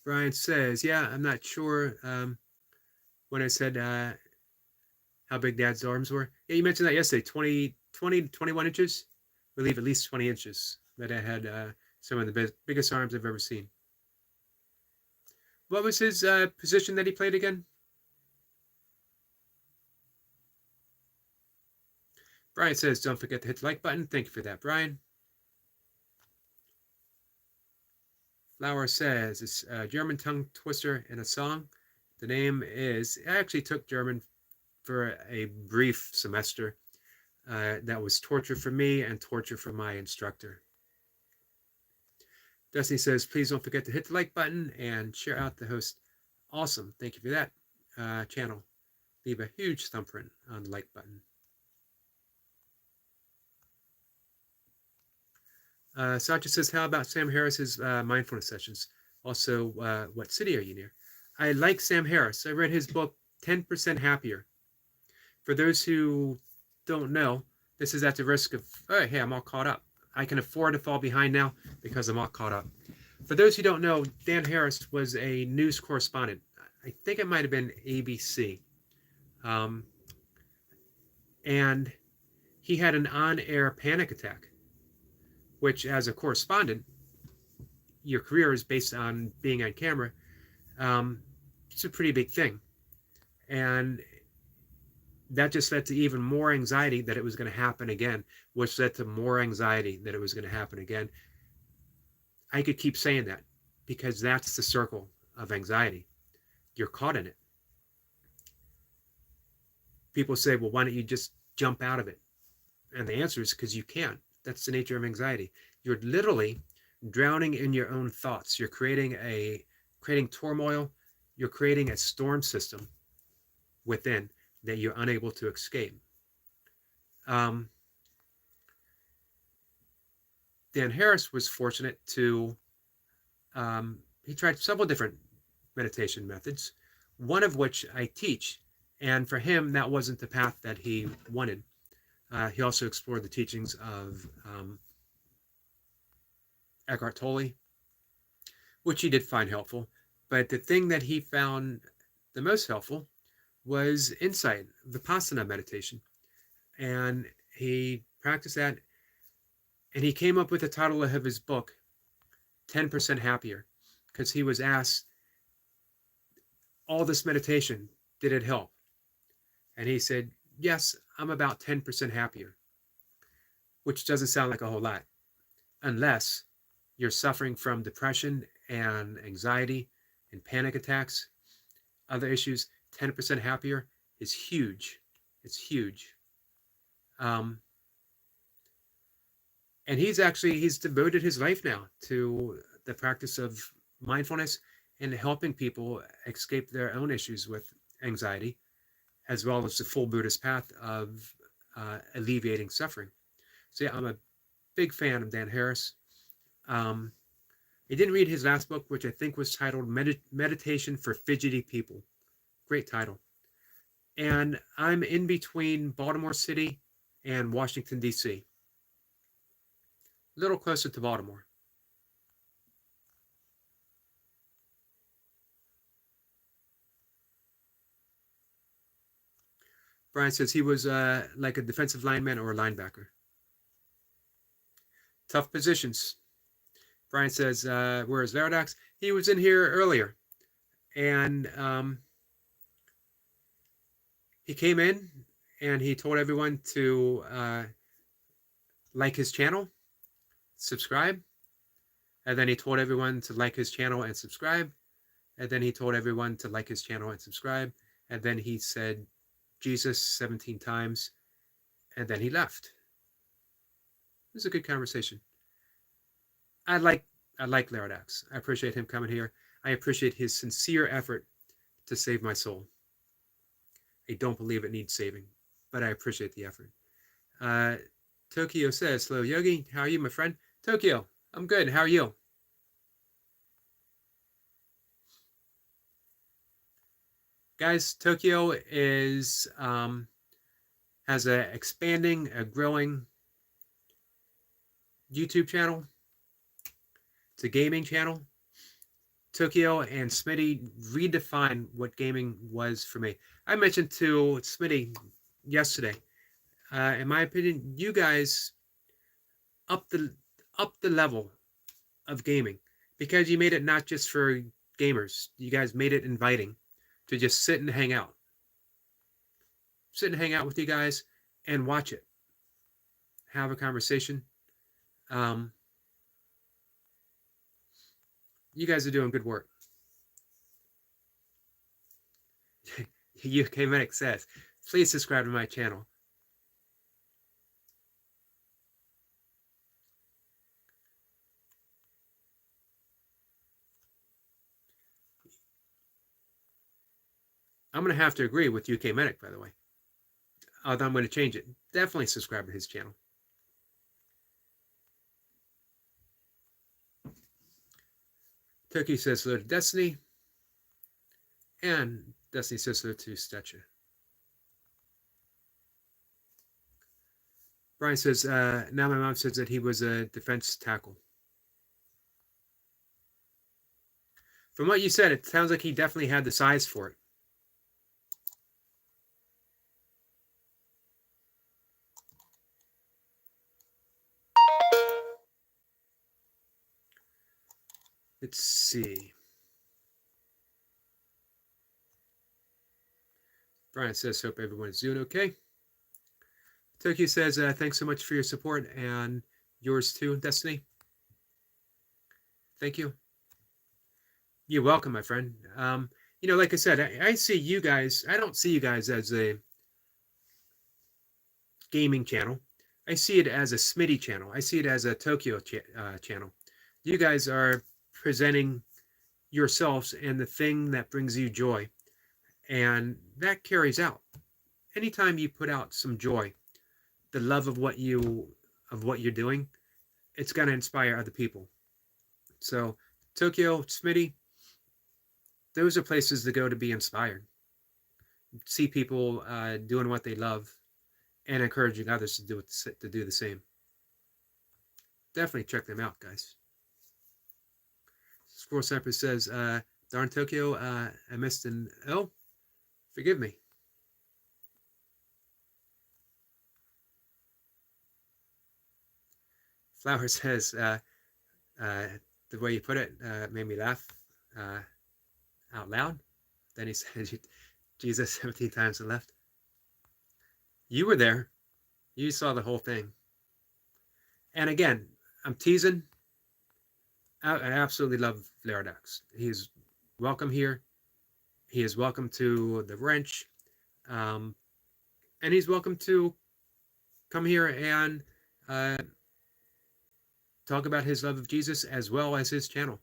Brian says, yeah, I'm not sure when I said how big Dad's arms were. Yeah, you mentioned that yesterday, 20 to 21 inches. I believe at least 20 inches. That I had some of the biggest arms I've ever seen. What was his position that he played again? Brian says, don't forget to hit the like button. Thank you for that, Brian. Flower says, it's a German tongue twister in a song. The name is, I actually took German for a brief semester. That was torture for me and torture for my instructor. Destiny says, please don't forget to hit the like button and share out the host. Awesome. Thank you for that channel. Leave a huge thumbprint on the like button. Satya says, how about Sam Harris's mindfulness sessions? Also, what city are you near? I like Sam Harris. I read his book, 10% Happier. For those who don't know, this is at the risk of, oh, hey, I'm all caught up. I can afford to fall behind now because I'm all caught up. For those who don't know, Dan Harris was a news correspondent. I think it might have been ABC. And he had an on-air panic attack, which as a correspondent, your career is based on being on camera. It's a pretty big thing. And that just led to even more anxiety that it was going to happen again, which led to more anxiety that it was going to happen again. I could keep saying that because that's the circle of anxiety. You're caught in it. People say, well, why don't you just jump out of it? And the answer is because you can't. That's the nature of anxiety. You're literally drowning in your own thoughts. You're creating turmoil. You're creating a storm system within that you're unable to escape. Dan Harris was fortunate to, he tried several different meditation methods, one of which I teach. And for him, that wasn't the path that he wanted. He also explored the teachings of Eckhart Tolle, which he did find helpful. But the thing that he found the most helpful was insight, Vipassana meditation. And he practiced that. And he came up with the title of his book, 10% Happier, because he was asked, all this meditation, did it help? And he said, yes, I'm about 10% happier, which doesn't sound like a whole lot, unless you're suffering from depression and anxiety and panic attacks, other issues. 10% happier is huge. It's huge. And he's devoted his life now to the practice of mindfulness and helping people escape their own issues with anxiety, as well as the full Buddhist path of alleviating suffering. So yeah, I'm a big fan of Dan Harris. I didn't read his last book, which I think was titled Meditation for Fidgety People. Great title. And I'm in between Baltimore City and Washington, D.C. A little closer to Baltimore. Brian says he was like a defensive lineman or a linebacker. Tough positions. Brian says, where is Veridax? He was in here earlier. And he came in and he told everyone to like his channel, subscribe. And then he told everyone to like his channel and subscribe. And then he told everyone to like his channel and subscribe. And then he said Jesus 17 times. And then he left. It was a good conversation. I like Laradax. I appreciate him coming here. I appreciate his sincere effort to save my soul. I don't believe it needs saving, but I appreciate the effort. Tokyo says, hello, Yogi. How are you, my friend? Tokyo, I'm good. How are you? Guys, Tokyo is has a growing YouTube channel. It's a gaming channel. Tokyo and Smitty redefined what gaming was for me. I mentioned to Smitty yesterday, in my opinion, you guys up the level of gaming because you made it not just for gamers. You guys made it inviting to just sit and hang out. Sit and hang out with you guys and watch it. Have a conversation. You guys are doing good work. UK Medic says, please subscribe to my channel. I'm going to have to agree with UK Medic, by the way. Although I'm going to change it. Definitely subscribe to his channel. Turkey says hello to Destiny. And Destiny says hello to Stetcha. Brian says, now my mom says that he was a defense tackle. From what you said, it sounds like he definitely had the size for it. Let's see. Brian says, hope everyone's doing okay. Tokyo says, thanks so much for your support, and yours too, Destiny. Thank you. You're welcome, my friend. Like I said, I see you guys, I don't see you guys as a gaming channel. I see it as a Smitty channel. I see it as a Tokyo channel. You guys are presenting yourselves and the thing that brings you joy. And that carries out. Anytime you put out some joy, the love of what you're doing, it's going to inspire other people. So Tokyo, Smitty, those are places to go to be inspired. See people doing what they love and encouraging others to do the same. Definitely check them out, guys. Squirrel Sniper says, darn Tokyo, I missed an L. Forgive me. Flower says, the way you put it made me laugh out loud. Then he said, Jesus 17 times and left. You were there. You saw the whole thing. And again, I'm teasing. I absolutely love Flaradox. He's welcome here. He is welcome to the wrench. And he's welcome to come here and talk about his love of Jesus as well as his channel.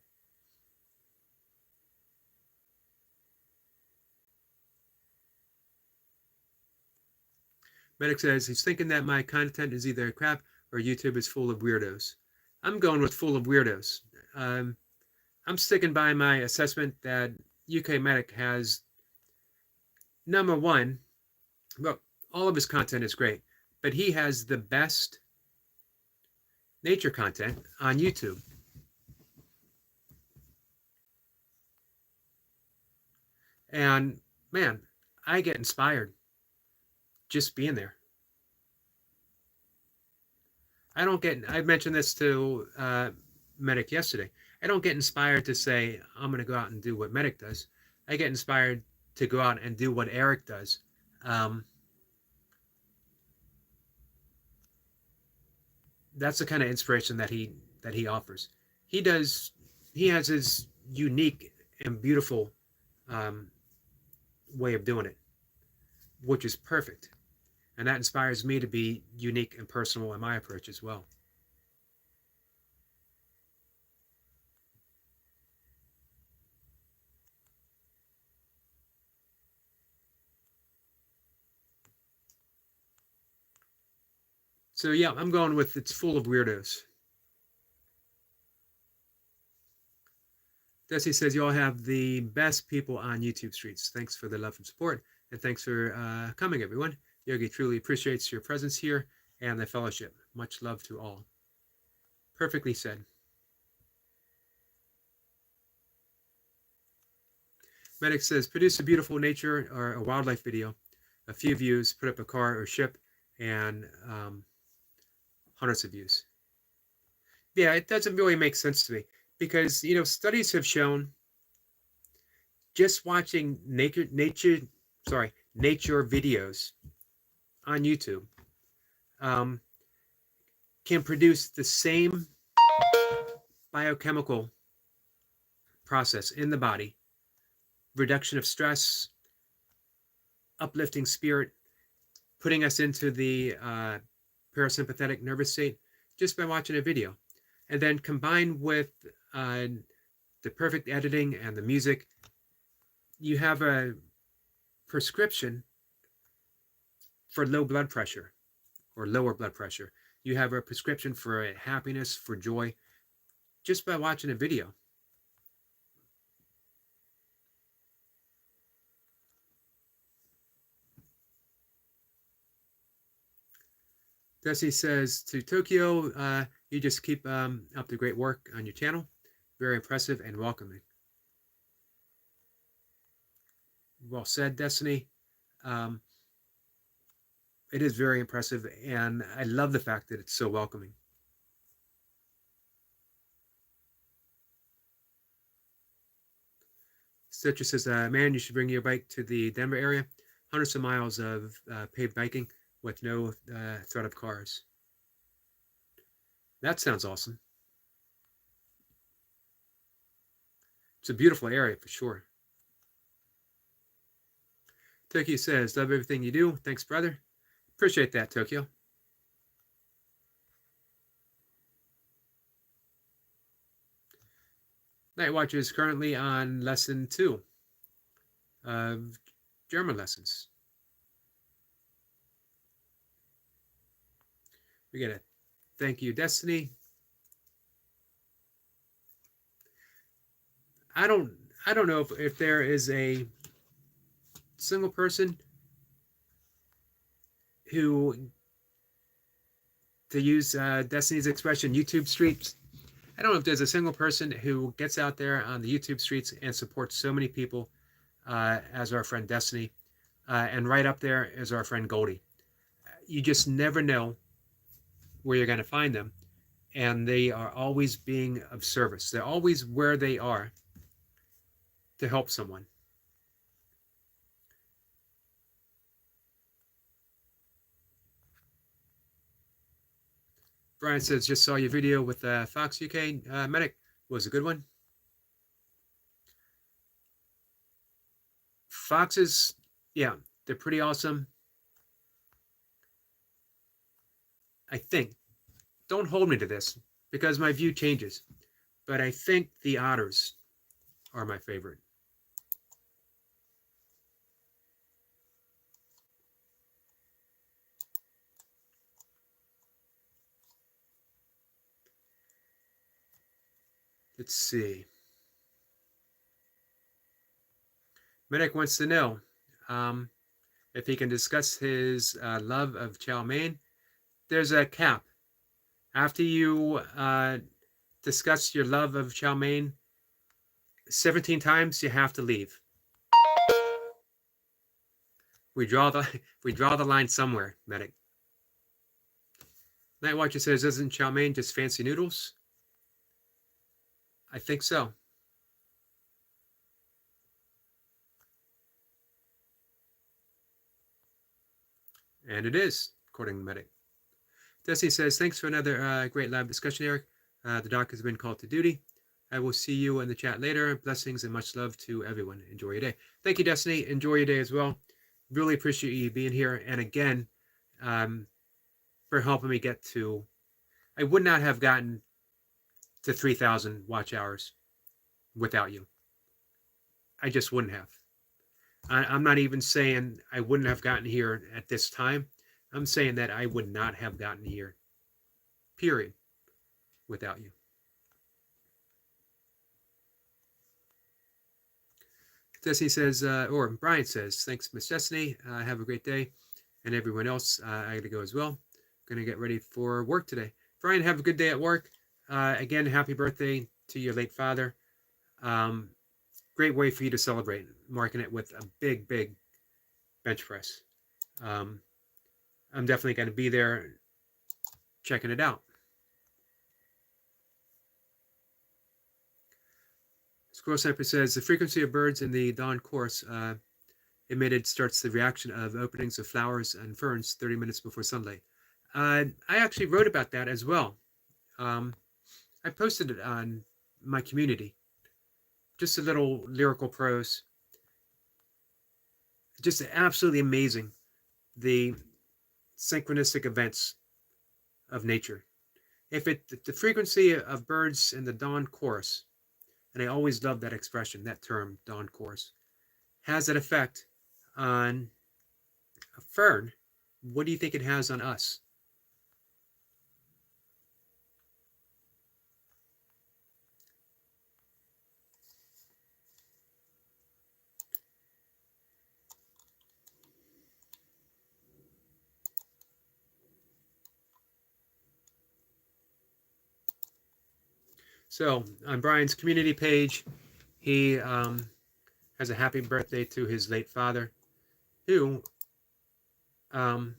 Medic says he's thinking that my content is either crap or YouTube is full of weirdos. I'm going with full of weirdos. I'm sticking by my assessment that UK Medic has, number one, well, all of his content is great, but he has the best nature content on YouTube. And man, I get inspired just being there. I mentioned this to Medic yesterday. I don't get inspired to say, I'm going to go out and do what Medic does. I get inspired to go out and do what Eric does. That's the kind of inspiration that he offers. He has his unique and beautiful way of doing it, which is perfect. And that inspires me to be unique and personal in my approach as well. So yeah, I'm going with it's full of weirdos. Desi says you all have the best people on YouTube streets. Thanks for the love and support, and thanks for coming, everyone. Yogi truly appreciates your presence here and the fellowship. Much love to all. Perfectly said. Medic says, produce a beautiful nature or a wildlife video, a few views, put up a car or ship, and hundreds of views. Yeah, it doesn't really make sense to me because, studies have shown just watching nature videos on YouTube can produce the same biochemical process in the body, reduction of stress, uplifting spirit, putting us into the parasympathetic nervous state just by watching a video. And then combined with the perfect editing and the music, you have a prescription for low blood pressure or lower blood pressure. You have a prescription for happiness, for joy, just by watching a video. Desi says to Tokyo, you just keep up the great work on your channel. Very impressive and welcoming. Well said, Destiny. It is very impressive, and I love the fact that it's so welcoming. Citrus says, man, you should bring your bike to the Denver area. Hundreds of miles of paved biking with no threat of cars. That sounds awesome. It's a beautiful area for sure. Tokyo says, love everything you do. Thanks, brother. Appreciate that, Tokyo. Night Watch is currently on lesson 2 of German lessons. We get a thank you, Destiny. I don't know if there is a single person who, to use Destiny's expression, YouTube streets. I don't know if there's a single person who gets out there on the YouTube streets and supports so many people as our friend Destiny. And right up there is our friend Goldie. You just never know where you're going to find them. And they are always being of service. They're always where they are to help someone. Brian says, just saw your video with Fox UK Medic. Was a good one. Foxes, yeah, they're pretty awesome. I think, don't hold me to this because my view changes, but I think the otters are my favorite. Let's see. Medic wants to know if he can discuss his love of chow mein. There's a cap. After you discuss your love of chow mein 17 times, you have to leave. We draw the line somewhere, Medic. Night Watcher says, isn't chow mein just fancy noodles? I think so. And it is, according to Medic. Destiny says, thanks for another great live discussion, Eric. The doc has been called to duty. I will see you in the chat later. Blessings and much love to everyone. Enjoy your day. Thank you, Destiny. Enjoy your day as well. Really appreciate you being here. And again, for helping me get to, I would not have gotten to 3,000 watch hours without you. I just wouldn't have. I'm not even saying I wouldn't have gotten here at this time. I'm saying that I would not have gotten here, period, without you. Destiny says, or Brian says, thanks, Miss Destiny. Have a great day. And everyone else, I got to go as well. Going to get ready for work today. Brian, have a good day at work. Again, happy birthday to your late father. Great way for you to celebrate, marking it with a big, big bench press. I'm definitely going to be there checking it out. Squirrel Sniper says, the frequency of birds in the dawn chorus emitted starts the reaction of openings of flowers and ferns 30 minutes before sunlight. I actually wrote about that as well. I posted it on my community. Just a little lyrical prose. Just absolutely amazing, the synchronistic events of nature. If the frequency of birds in the dawn chorus, and I always love that expression, that term, dawn chorus, has that effect on a fern, what do you think it has on us? So on Brian's community page, he has a happy birthday to his late father, who um,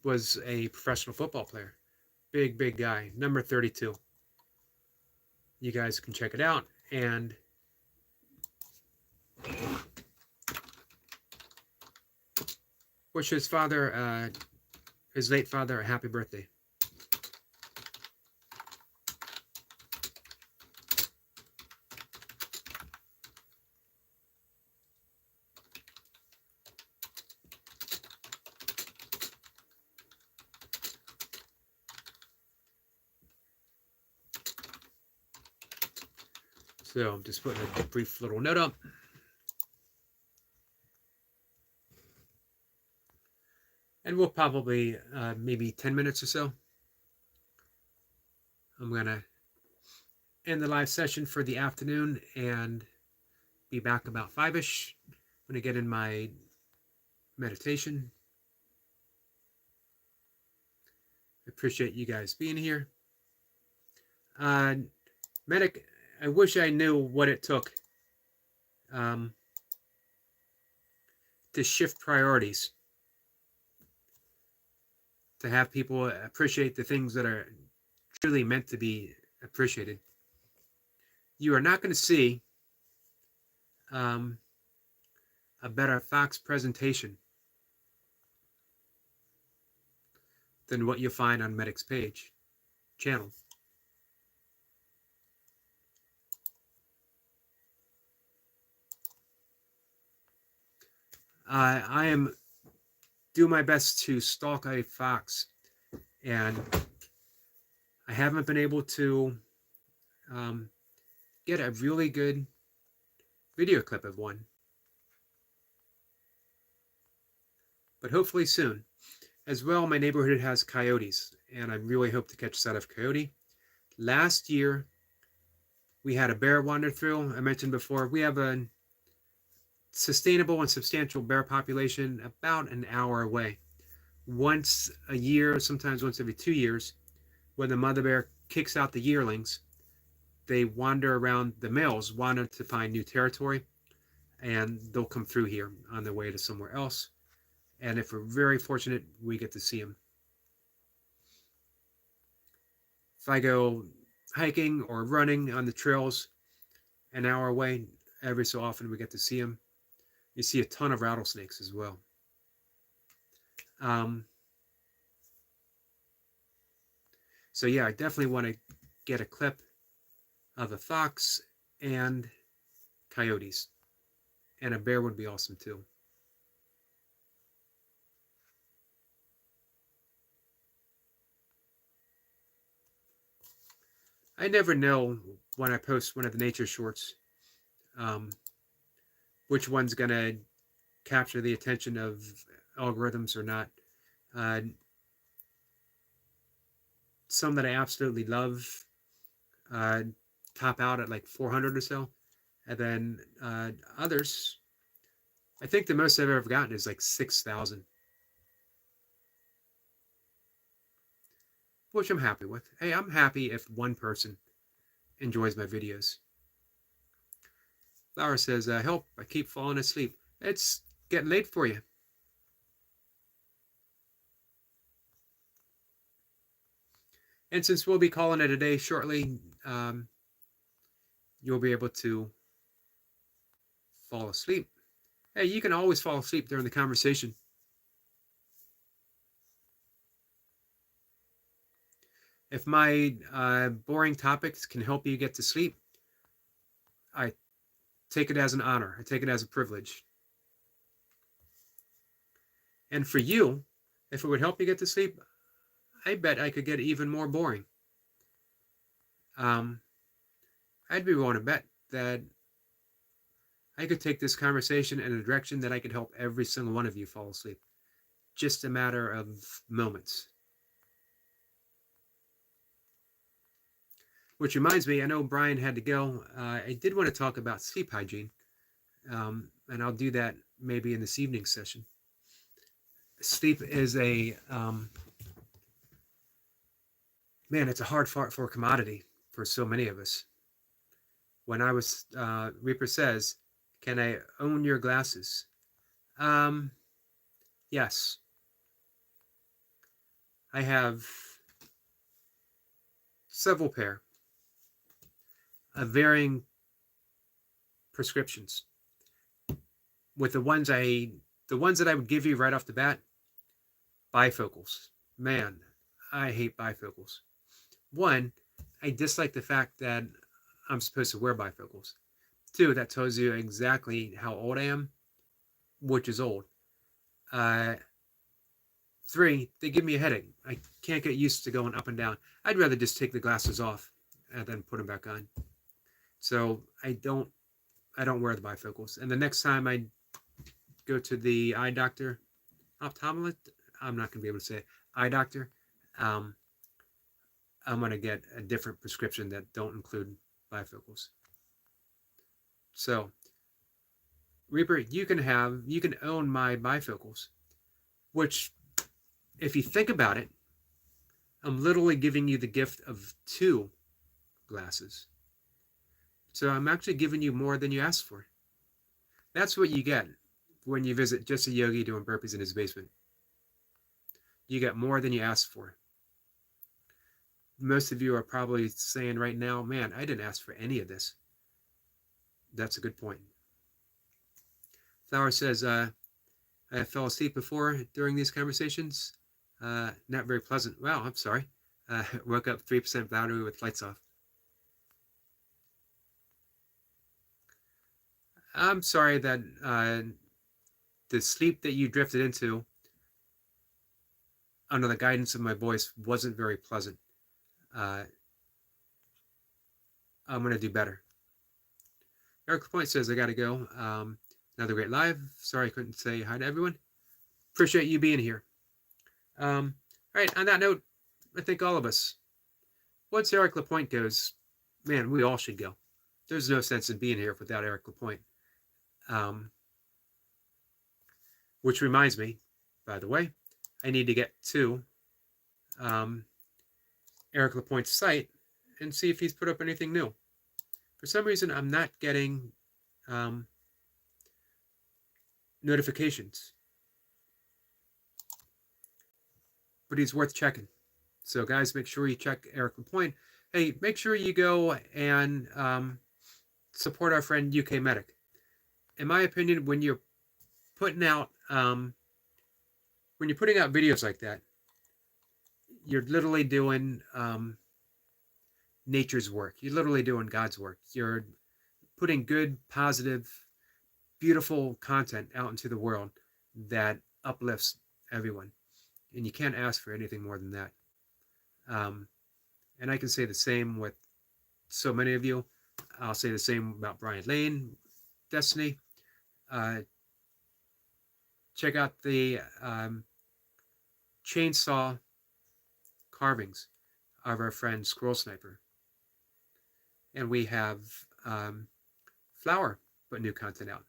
was a professional football player. Big guy, number 32. You guys can check it out and wish his father, his late father, a happy birthday. So I'm just putting a brief little note up. And we'll probably, maybe 10 minutes or so. I'm going to end the live session for the afternoon and be back about 5-ish when I get in my meditation. I appreciate you guys being here. Medic, I wish I knew what it took to shift priorities, to have people appreciate the things that are truly meant to be appreciated. You are not going to see a better Fox presentation than what you'll find on Medic's page, channel. I am do my best to stalk a fox, and I haven't been able to get a really good video clip of one, but hopefully soon. As well, my neighborhood has coyotes, and I really hope to catch sight of coyote. Last year, we had a bear wander through. I mentioned before, we have a sustainable and substantial bear population about an hour away. Once a year, sometimes once every 2 years, when the mother bear kicks out the yearlings, they wander around, the males wander to find new territory, and they'll come through here on their way to somewhere else. And if we're very fortunate, we get to see them. If I go hiking or running on the trails an hour away, every so often we get to see them. You see a ton of rattlesnakes as well. So yeah, I definitely want to get a clip of a fox and coyotes. And a bear would be awesome too. I never know when I post one of the nature shorts which one's going to capture the attention of algorithms or not. Some that I absolutely love top out at like 400 or so. And then others, I think the most I've ever gotten is like 6,000. Which I'm happy with. Hey, I'm happy if one person enjoys my videos. Laura says, help, I keep falling asleep. It's getting late for you. And since we'll be calling it a day shortly, you'll be able to fall asleep. Hey, you can always fall asleep during the conversation. If my boring topics can help you get to sleep, I take it as an honor. I take it as a privilege. And for you, if it would help you get to sleep, I bet I could get even more boring. I'd be willing to bet that I could take this conversation in a direction that I could help every single one of you fall asleep. Just a matter of moments. Which reminds me, I know Brian had to go. I did want to talk about sleep hygiene, and I'll do that maybe in this evening session. Sleep is man, it's a hard fought for commodity for so many of us. When I was, Reaper says, can I own your glasses? Yes. I have several pair of varying prescriptions. With the ones that I would give you right off the bat, bifocals. Man, I hate bifocals. One, I dislike the fact that I'm supposed to wear bifocals. Two, that tells you exactly how old I am, which is old. Three, they give me a headache. I can't get used to going up and down. I'd rather just take the glasses off and then put them back on. So I don't wear the bifocals. And the next time I go to the eye doctor, ophthalmologist, I'm not going to be able to say it, eye doctor, I'm going to get a different prescription that don't include bifocals. So, Reaper, you can own my bifocals, which, if you think about it, I'm literally giving you the gift of 2 glasses. So I'm actually giving you more than you asked for. That's what you get when you visit Just a Yogi doing burpees in his basement. You get more than you asked for. Most of you are probably saying right now, man, I didn't ask for any of this. That's a good point. Flower says, I fell asleep before during these conversations. Not very pleasant. Wow, I'm sorry. Woke up 3% battery with lights off. I'm sorry that the sleep that you drifted into under the guidance of my voice wasn't very pleasant. I'm going to do better. Eric Point says, I got to go. Another great live. Sorry I couldn't say hi to everyone. Appreciate you being here. All right, on that note, I think all of us, once Eric Lapointe goes, man, we all should go. There's no sense in being here without Eric Lapointe. Which reminds me, by the way, I need to get to Eric Lapointe's site and see if he's put up anything new. For some reason, I'm not getting notifications. But he's worth checking. So guys, make sure you check Eric Lapointe. Hey, make sure you go and support our friend UK Medic. In my opinion, when you're putting out videos like that, you're literally doing nature's work. You're literally doing God's work. You're putting good, positive, beautiful content out into the world that uplifts everyone. And you can't ask for anything more than that. And I can say the same with so many of you. I'll say the same about Brian Lane, Destiny. Check out the chainsaw carvings of our friend Squirrel Sniper. And we have Flower put new content out.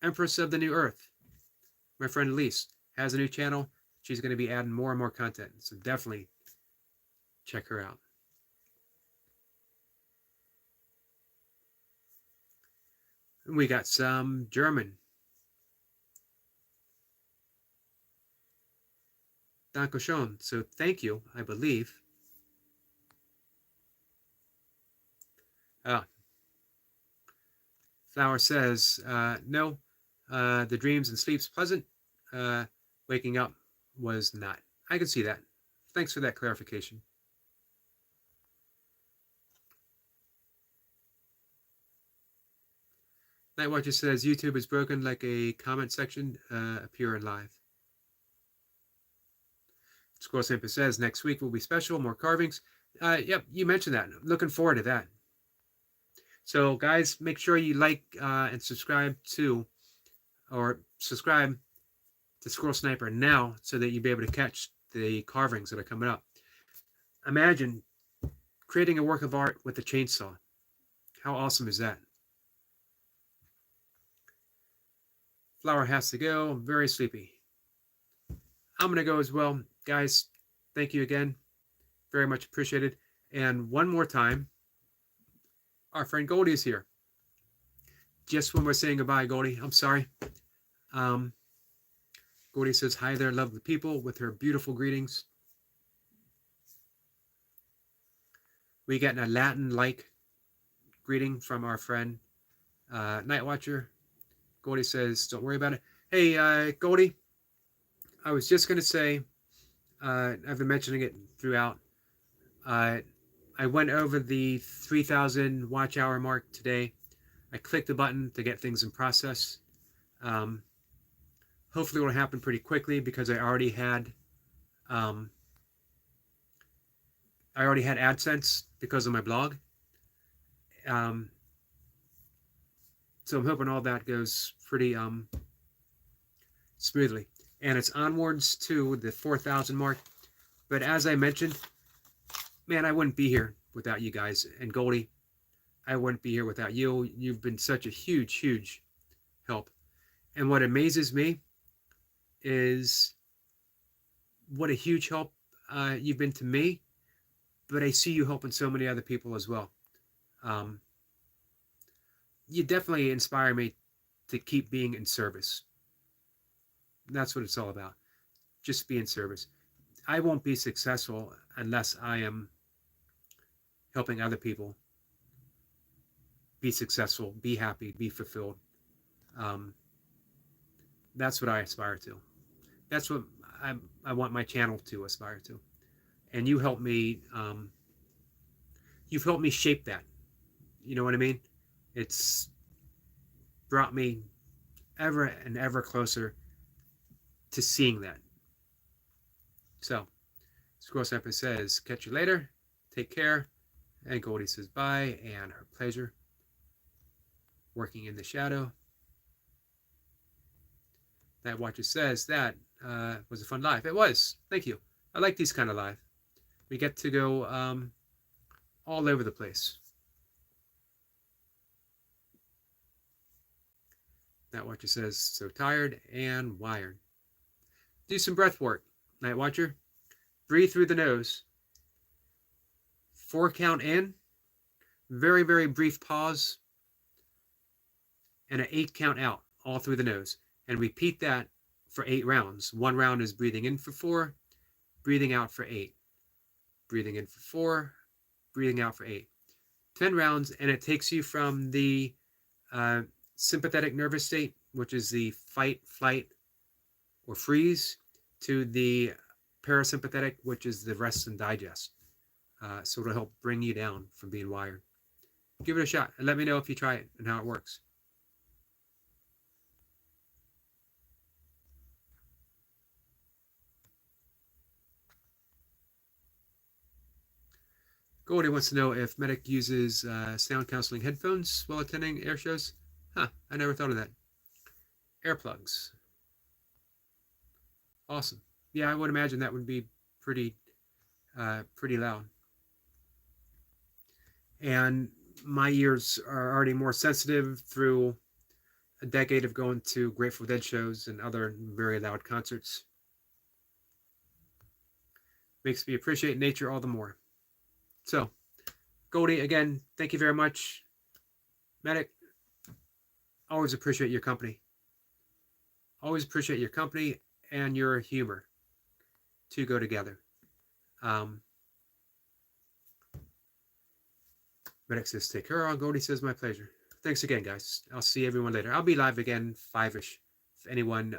Empress of the New Earth, my friend Elise, has a new channel. She's going to be adding more and more content. So definitely check her out. And we got some German. Dankeschön. So thank you, I believe. Flower says, no, the dreams and sleep's pleasant. Waking up was not. I can see that. Thanks for that clarification. Nightwatcher says, YouTube is broken like a comment section appear in live. Squirrel Simple says, next week will be special, more carvings. Yep, you mentioned that. I'm looking forward to that. So, guys, make sure you like and subscribe to Squirrel Sniper now so that you'll be able to catch the carvings that are coming up. Imagine creating a work of art with a chainsaw. How awesome is that? Flower has to go. I'm very sleepy. I'm going to go as well. Guys, thank you again. Very much appreciated. And one more time, our friend Goldie is here. Just when we're saying goodbye, Goldie, I'm sorry. Goldie says, hi there, lovely people, with her beautiful greetings. We get a Latin-like greeting from our friend Night Watcher. Goldie says, don't worry about it. Hey, Goldie, I was just going to say, I've been mentioning it throughout. I went over the 3,000 watch hour mark today. I clicked the button to get things in process. Hopefully it will happen pretty quickly because I already had AdSense because of my blog. So I'm hoping all that goes pretty smoothly. And it's onwards to the 4,000 mark. But as I mentioned, man, I wouldn't be here without you guys. And Goldie, I wouldn't be here without you. You've been such a huge, huge help. And what amazes me is what a huge help you've been to me. But I see you helping so many other people as well. You definitely inspire me to keep being in service. That's what it's all about. Just be in service. I won't be successful unless I am helping other people be successful, be happy, be fulfilled. That's what I aspire to. That's what I want my channel to aspire to. And you help me. You've helped me shape that. You know what I mean? It's brought me ever and ever closer to seeing that. So, Squirrel Sniper says, catch you later. Take care. And Goldie says bye and her pleasure. Working in the shadow. That Watcher says that was a fun live. It was. Thank you. I like these kind of live. We get to go all over the place. That Watcher says, so tired and wired. Do some breath work, Night Watcher. Breathe through the nose. 4 count in. Very, very brief pause. And an 8 count out, all through the nose. And repeat that for 8 rounds. 1 round is breathing in for 4, breathing out for 8. Breathing in for 4, breathing out for 8. 10 rounds, and it takes you from the sympathetic nervous state, which is the fight, flight, or freeze, to the parasympathetic, which is the rest and digest. So it'll help bring you down from being wired. Give it a shot and let me know if you try it and how it works. Goldie wants to know if Medic uses sound counseling headphones while attending air shows. Huh, I never thought of that. Earplugs. Awesome. Yeah, I would imagine that would be pretty loud. And my ears are already more sensitive through a decade of going to Grateful Dead shows and other very loud concerts. Makes me appreciate nature all the more. So, Goldie, again, thank you very much. Medic, always appreciate your company. Always appreciate your company and your humor to go together. Medic says, take care. Goldie says, my pleasure. Thanks again, guys. I'll see everyone later. I'll be live again 5-ish. If anyone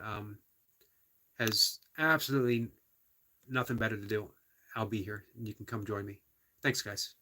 has absolutely nothing better to do, I'll be here. And you can come join me. Thanks, guys.